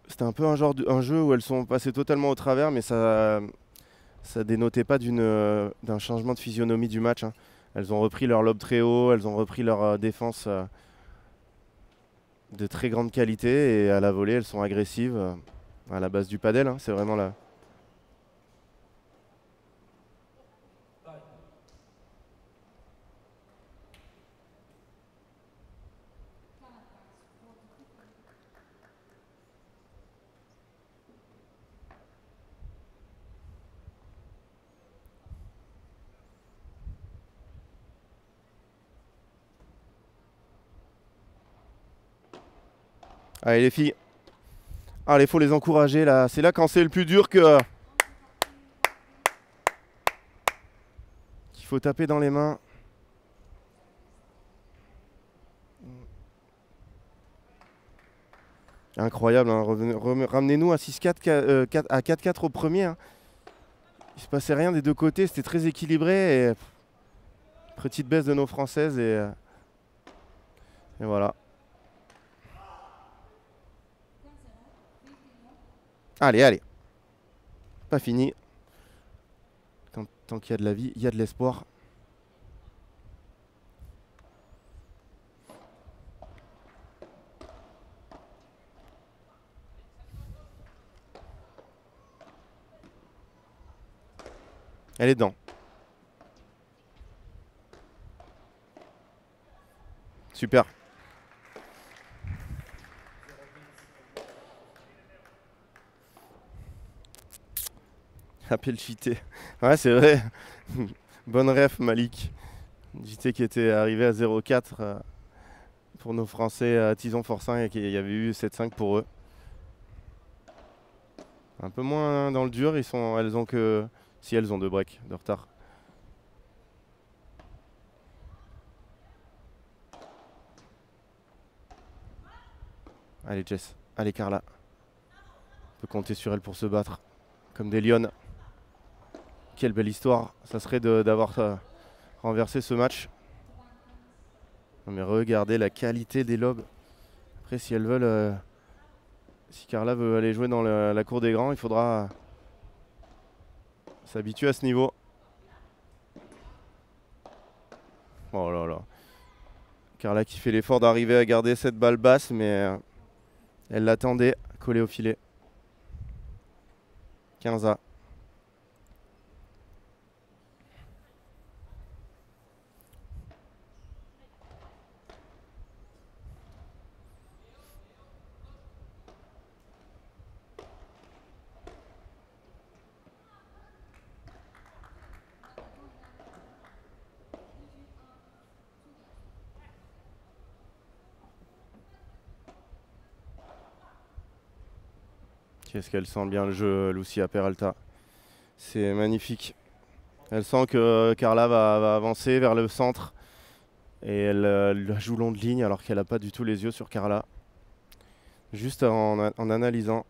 C'était un peu un jeu où elles sont passées totalement au travers, mais ça dénotait pas d'un changement de physionomie du match. Hein. Elles ont repris leur lob très haut, elles ont repris leur défense de très grande qualité et à la volée, elles sont agressives à la base du padel. Hein. C'est vraiment là. Allez les filles. Allez, faut les encourager là. C'est là quand c'est le plus dur qu'il faut taper dans les mains. Incroyable, hein. Ramenez-nous à 6-4, à 4-4 au premier. Hein. Il se passait rien des deux côtés, c'était très équilibré. Et petite baisse de nos Françaises et voilà. Allez, allez. Pas fini. Tant qu'il y a de la vie, il y a de l'espoir. Elle est dedans. Super. Appel JT. Ouais, c'est vrai. Bonne ref, Malik. JT qui était arrivé à 0-4 pour nos Français à Tison Forçin et qu'il y avait eu 7-5 pour eux. Un peu moins dans le dur, elles ont que si elles ont 2 breaks de retard. Allez Jess, allez Carla. On peut compter sur elle pour se battre. Comme des lionnes. Quelle belle histoire. Ça serait d'avoir renversé ce match. Non mais regardez la qualité des lobes. Après si elles veulent... si Carla veut aller jouer dans la cour des grands, il faudra s'habituer à ce niveau. Oh là là. Carla qui fait l'effort d'arriver à garder cette balle basse, mais elle l'attendait, collée au filet. 15-A. Qu'est-ce qu'elle sent bien le jeu, Lucia Peralta. C'est magnifique. Elle sent que Carla va avancer vers le centre. Et elle la joue long de ligne alors qu'elle n'a pas du tout les yeux sur Carla. Juste en analysant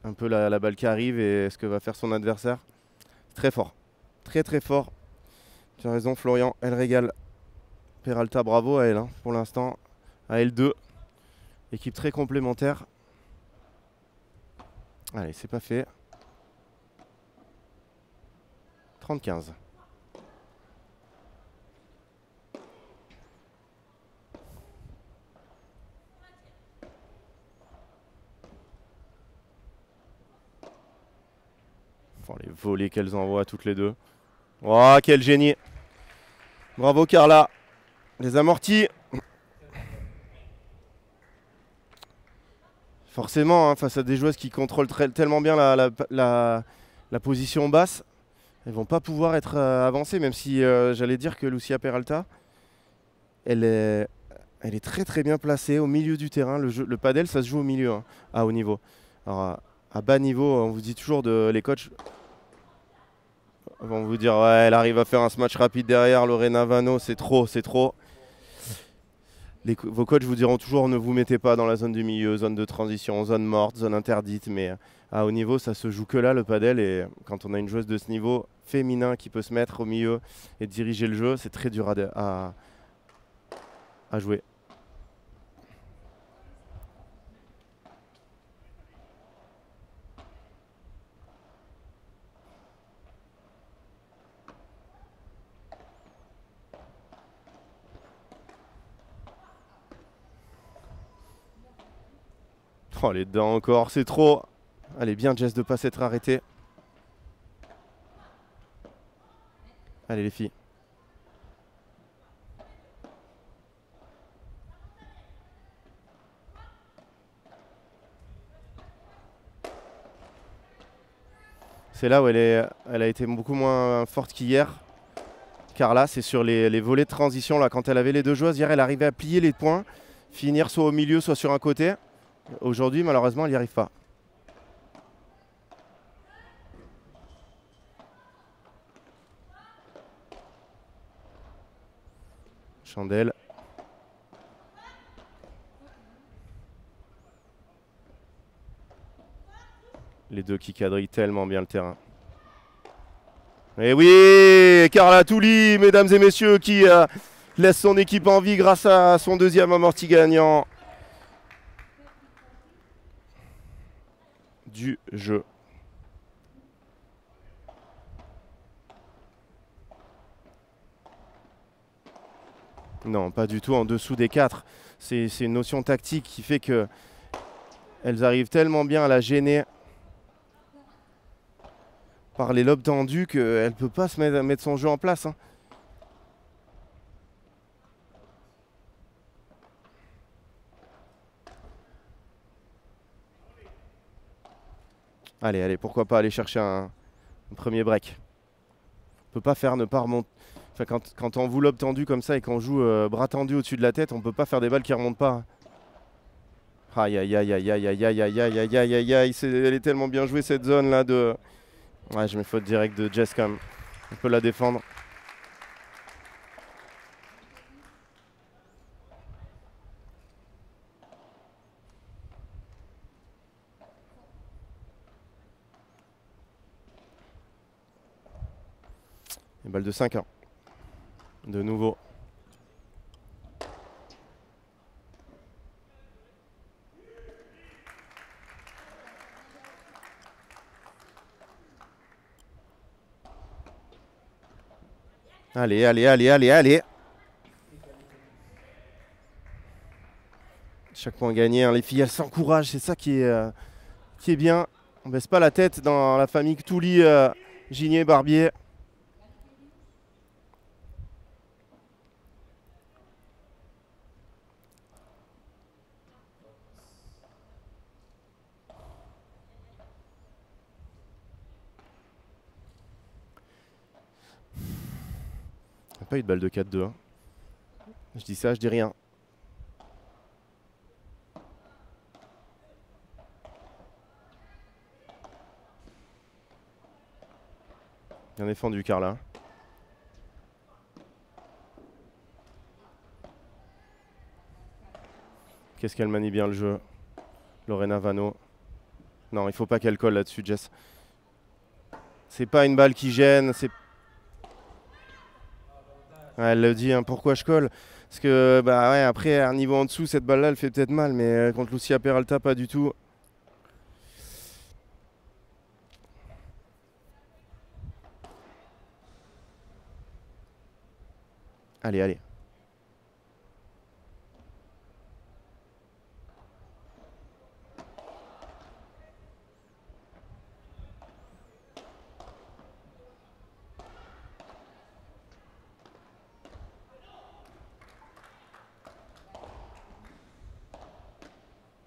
un peu la balle qui arrive et ce que va faire son adversaire. Très fort. Très très fort. Tu as raison Florian, elle régale. Peralta, bravo à elle hein, pour l'instant. À elle 2. Équipe très complémentaire. Allez, c'est pas fait. 30-15. Oh, les volets qu'elles envoient toutes les deux. Oh, quel génie. Bravo Carla. Les amortis. Forcément, hein, face à des joueuses qui contrôlent tellement bien la position basse, elles vont pas pouvoir être avancées, même si j'allais dire que Lucia Peralta, elle est très très bien placée au milieu du terrain. Le padel, ça se joue au milieu, hein, à haut niveau. Alors, à bas niveau, on vous dit toujours, les coachs vont vous dire ouais, elle arrive à faire un smash rapide derrière, Lorena Vano, c'est trop, c'est trop. Vos coachs vous diront toujours ne vous mettez pas dans la zone du milieu, zone de transition, zone morte, zone interdite, mais à haut niveau ça se joue que là le padel et quand on a une joueuse de ce niveau féminin qui peut se mettre au milieu et diriger le jeu, c'est très dur à jouer. Oh les dents encore, c'est trop. Allez bien Jess de pas s'être arrêtée. Allez les filles. C'est là où elle a été beaucoup moins forte qu'hier. Car là, c'est sur les volets de transition. Là, quand elle avait les deux joueuses, hier, elle arrivait à plier les points, finir soit au milieu, soit sur un côté. Aujourd'hui, malheureusement, elle n'y arrive pas. Chandelle. Les deux qui quadrillent tellement bien le terrain. Et oui, Carla Touli, mesdames et messieurs, qui laisse son équipe en vie grâce à son deuxième amorti gagnant du jeu. Non, pas du tout en dessous des 4. C'est une notion tactique qui fait que elles arrivent tellement bien à la gêner par les lobes tendus qu'elle ne peut pas se mettre son jeu en place. Hein. Allez, allez, pourquoi pas aller chercher un premier break. On peut pas faire ne pas remonter. Enfin, quand on vous lobe tendu comme ça et qu'on joue bras tendu au-dessus de la tête, on peut pas faire des balles qui remontent pas. Aïe aïe aïe aïe aïe aïe aïe aïe aïe aïe aïe aïe aïe, elle est tellement bien jouée cette zone là de. Ouais, je mets faute directe de Jess quand même. On peut la défendre. Et balle de 5 ans. De nouveau. Allez, allez, allez, allez, allez. Chaque point gagné, hein. Les filles, elles s'encouragent. C'est ça qui est bien. On baisse pas la tête dans la famille Touli, Ginier, Barbier. Il n'y a pas eu de balle de 4-2. Hein. Je dis ça, je dis rien. Bien défendu, Carla. Qu'est-ce qu'elle manie bien le jeu. Lorena Vano. Non, il faut pas qu'elle colle là-dessus, Jess. C'est pas une balle qui gêne. Ouais, elle le dit, hein, pourquoi je colle. Parce que, bah ouais, après, à un niveau en dessous, cette balle-là, elle fait peut-être mal. Mais contre Lucia Peralta, pas du tout. Allez, allez.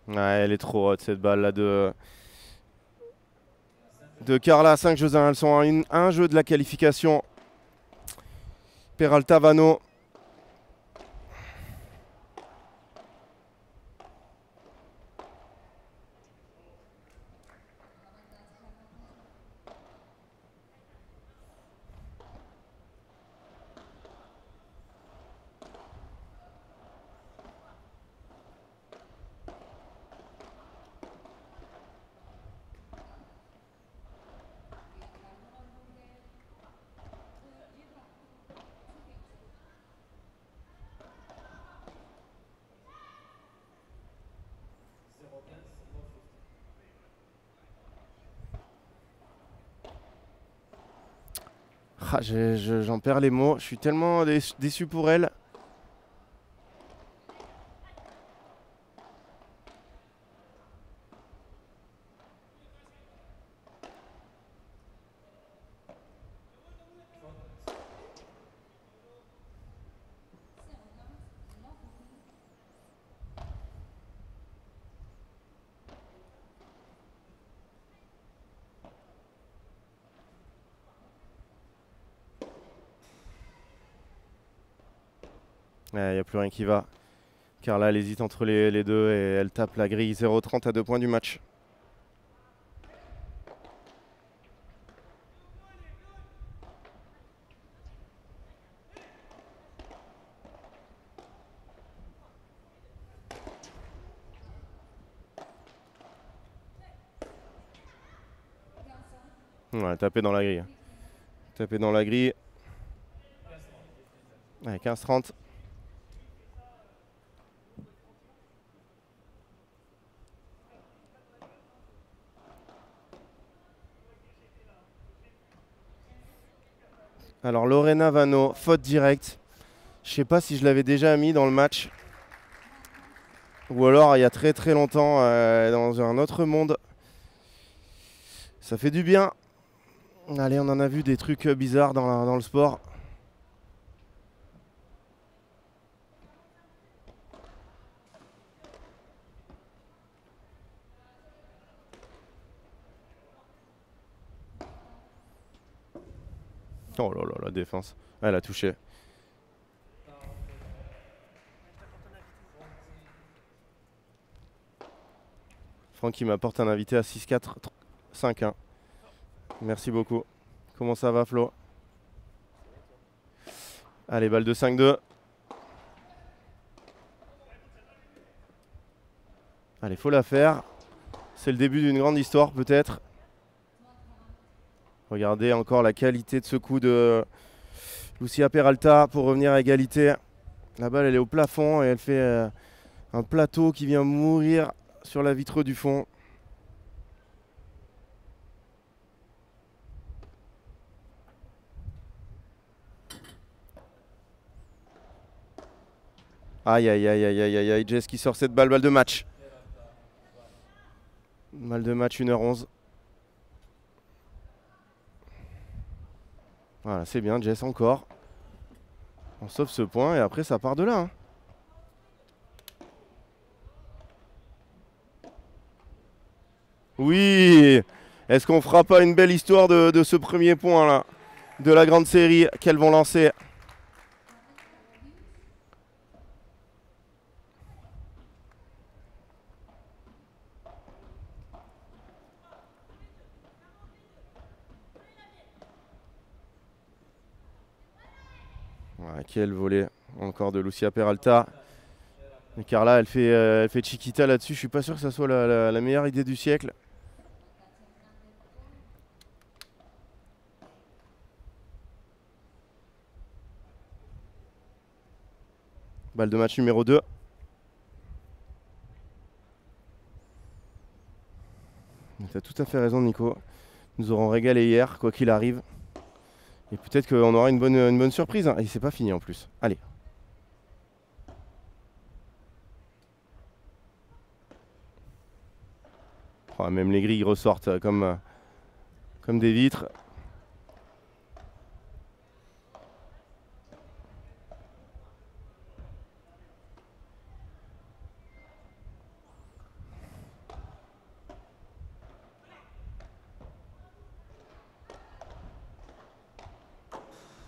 Ouais, elle est trop haute cette balle là de Carla. 5 jeux 1. Elles sont à un jeu de la qualification. Peralta Vano. Ah, j'en perds les mots. Je suis tellement déçu pour elle. Il n'y a plus rien qui va. Carla, elle hésite entre les deux et elle tape la grille 0,30 à 2 points du match. Ouais, taper dans la grille. Taper dans la grille. Ouais, 15-30. Alors Lorena Vano, faute directe. Je sais pas si je l'avais déjà mis dans le match. Ou alors il y a très très longtemps dans un autre monde. Ça fait du bien. Allez, on en a vu des trucs bizarres dans le sport. Oh là là, la défense. Elle a touché. Franck qui m'apporte un invité à 6-4, 5-1. Merci beaucoup. Comment ça va, Flo? Allez, balle de 5-2. Allez, faut la faire. C'est le début d'une grande histoire, peut-être. Regardez encore la qualité de ce coup de Lucia Peralta pour revenir à égalité. La balle, elle est au plafond et elle fait un plateau qui vient mourir sur la vitre du fond. Aïe, aïe, aïe, aïe, aïe, aïe, aïe. Jess qui sort cette balle, balle de match. Balle de match, 1h11. Voilà, c'est bien, Jess encore. On sauve ce point et après ça part de là. Hein. Oui. Est-ce qu'on fera pas une belle histoire de ce premier point là, de la grande série qu'elles vont lancer? quel volet encore de Lucia Peralta. Et Carla, elle fait Chiquita là-dessus. Je suis pas sûr que ça soit la meilleure idée du siècle. Balle de match numéro 2. Tu as tout à fait raison, Nico. Nous aurons régalé hier, quoi qu'il arrive. Et peut-être qu'on aura une bonne surprise. Et c'est pas fini en plus. Allez. Oh, même les grilles ressortent comme des vitres.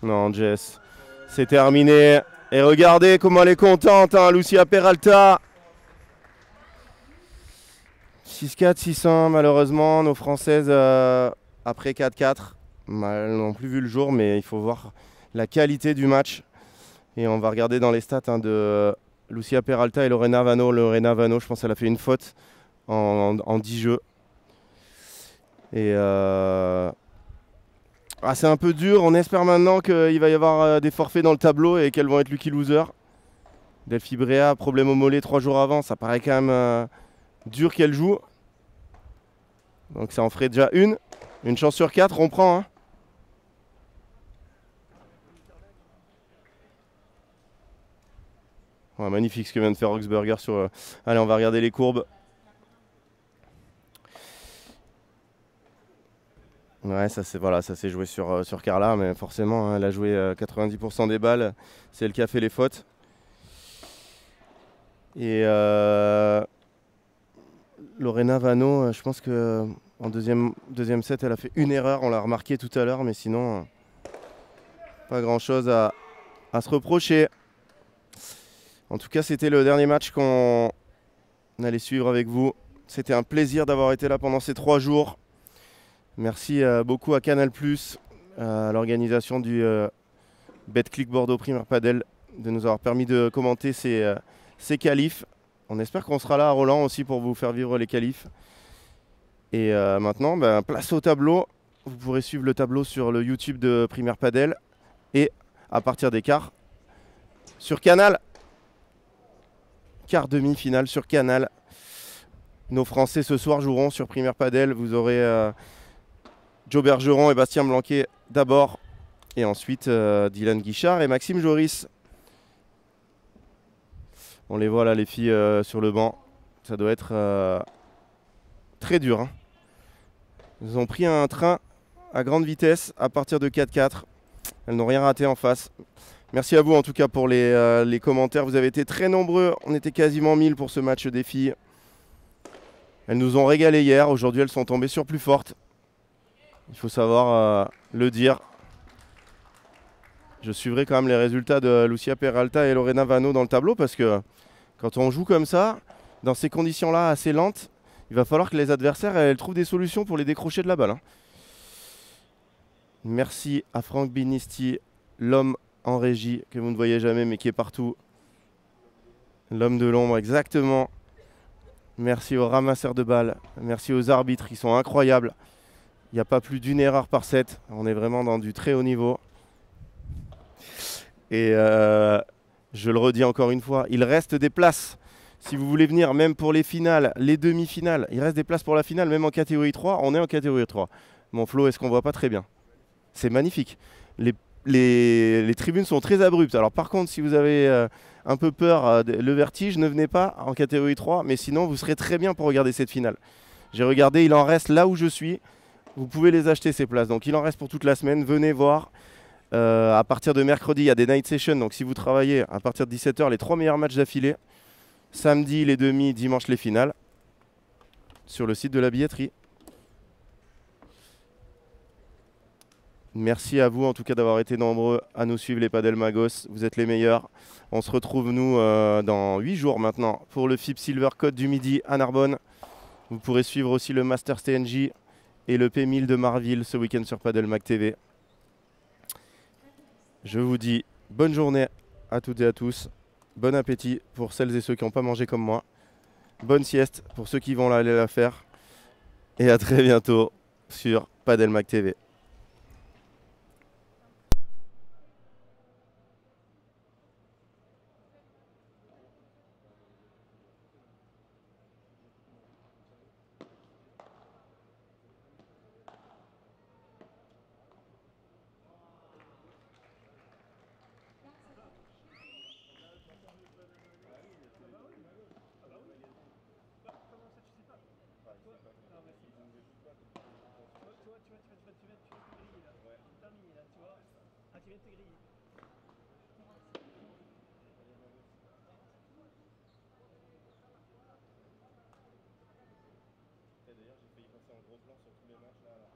Non, Jess, c'est terminé. Et regardez comment elle est contente, hein, Lucia Peralta. 6-4, 6-1, malheureusement. Nos Françaises, après 4-4, elles n'ont plus vu le jour, mais il faut voir la qualité du match. Et on va regarder dans les stats de Lucia Peralta et Lorena Vano. Lorena Vano, je pense qu'elle a fait une faute en 10 jeux. Et c'est un peu dur. On espère maintenant qu'il va y avoir des forfaits dans le tableau et qu'elles vont être lucky loser. Delphi Brea, problème au mollet 3 jours avant. Ça paraît quand même dur qu'elle joue. Donc ça en ferait déjà une. Une chance sur 4, on prend. Hein. Ouais, magnifique ce que vient de faire Roxburger sur... Allez, on va regarder les courbes. Ouais, ça s'est joué sur Carla, mais forcément, hein, elle a joué 90% des balles. C'est elle qui a fait les fautes. Et Lorena Vano, je pense que en deuxième set, elle a fait une erreur. On l'a remarqué tout à l'heure, mais sinon, pas grand-chose à se reprocher. En tout cas, c'était le dernier match qu'on allait suivre avec vous. C'était un plaisir d'avoir été là pendant ces 3 jours. Merci beaucoup à Canal+, à l'organisation du Betclic Bordeaux Premier Padel, de nous avoir permis de commenter ces qualifs. On espère qu'on sera là à Roland aussi pour vous faire vivre les qualifs. Et maintenant, place au tableau. Vous pourrez suivre le tableau sur le YouTube de Premier Padel et à partir des quarts sur Canal. Quart demi-finale sur Canal. Nos Français ce soir joueront sur Premier Padel. Vous aurez Joe Bergeron et Bastien Blanquet d'abord. Et ensuite Dylan Guichard et Maxime Joris. On les voit là, les filles sur le banc. Ça doit être très dur. Hein. Ils ont pris un train à grande vitesse à partir de 4-4. Elles n'ont rien raté en face. Merci à vous en tout cas pour les commentaires. Vous avez été très nombreux. On était quasiment 1000 pour ce match des filles. Elles nous ont régalé hier. Aujourd'hui, elles sont tombées sur plus fortes. Il faut savoir le dire. Je suivrai quand même les résultats de Lucia Peralta et Lorena Vano dans le tableau parce que quand on joue comme ça, dans ces conditions-là assez lentes, il va falloir que les adversaires elles trouvent des solutions pour les décrocher de la balle. Hein. Merci à Franck Binisti, l'homme en régie que vous ne voyez jamais mais qui est partout. L'homme de l'ombre, exactement. Merci aux ramasseurs de balles. Merci aux arbitres, ils sont incroyables. Il n'y a pas plus d'une erreur par set. On est vraiment dans du très haut niveau. Et je le redis encore une fois, il reste des places. Si vous voulez venir, même pour les finales, les demi-finales, il reste des places pour la finale, même en catégorie 3. On est en catégorie 3. Mon Flo, est-ce qu'on voit pas très bien? C'est magnifique. Les tribunes sont très abruptes. Alors par contre, si vous avez un peu peur, le vertige, ne venez pas en catégorie 3. Mais sinon, vous serez très bien pour regarder cette finale. J'ai regardé, il en reste là où je suis. Vous pouvez les acheter ces places. Donc il en reste pour toute la semaine. Venez voir. À partir de mercredi, il y a des night sessions. Donc si vous travaillez à partir de 17 h, les 3 meilleurs matchs d'affilée. Samedi, les demi, dimanche, les finales. Sur le site de la billetterie. Merci à vous en tout cas d'avoir été nombreux à nous suivre les Padel Magos. Vous êtes les meilleurs. On se retrouve nous dans 8 jours maintenant pour le FIP Silver Côte du Midi à Narbonne. Vous pourrez suivre aussi le Masters TNJ et le P1000 de Marville ce week-end sur Padel Mag TV. Je vous dis Bonne journée à toutes et à tous. Bon appétit pour celles et ceux qui n'ont pas mangé comme moi. Bonne sieste pour ceux qui vont aller la faire. Et à très bientôt sur Padelmac TV. D'ailleurs, j'ai failli passer en gros plan sur tous les matchs là.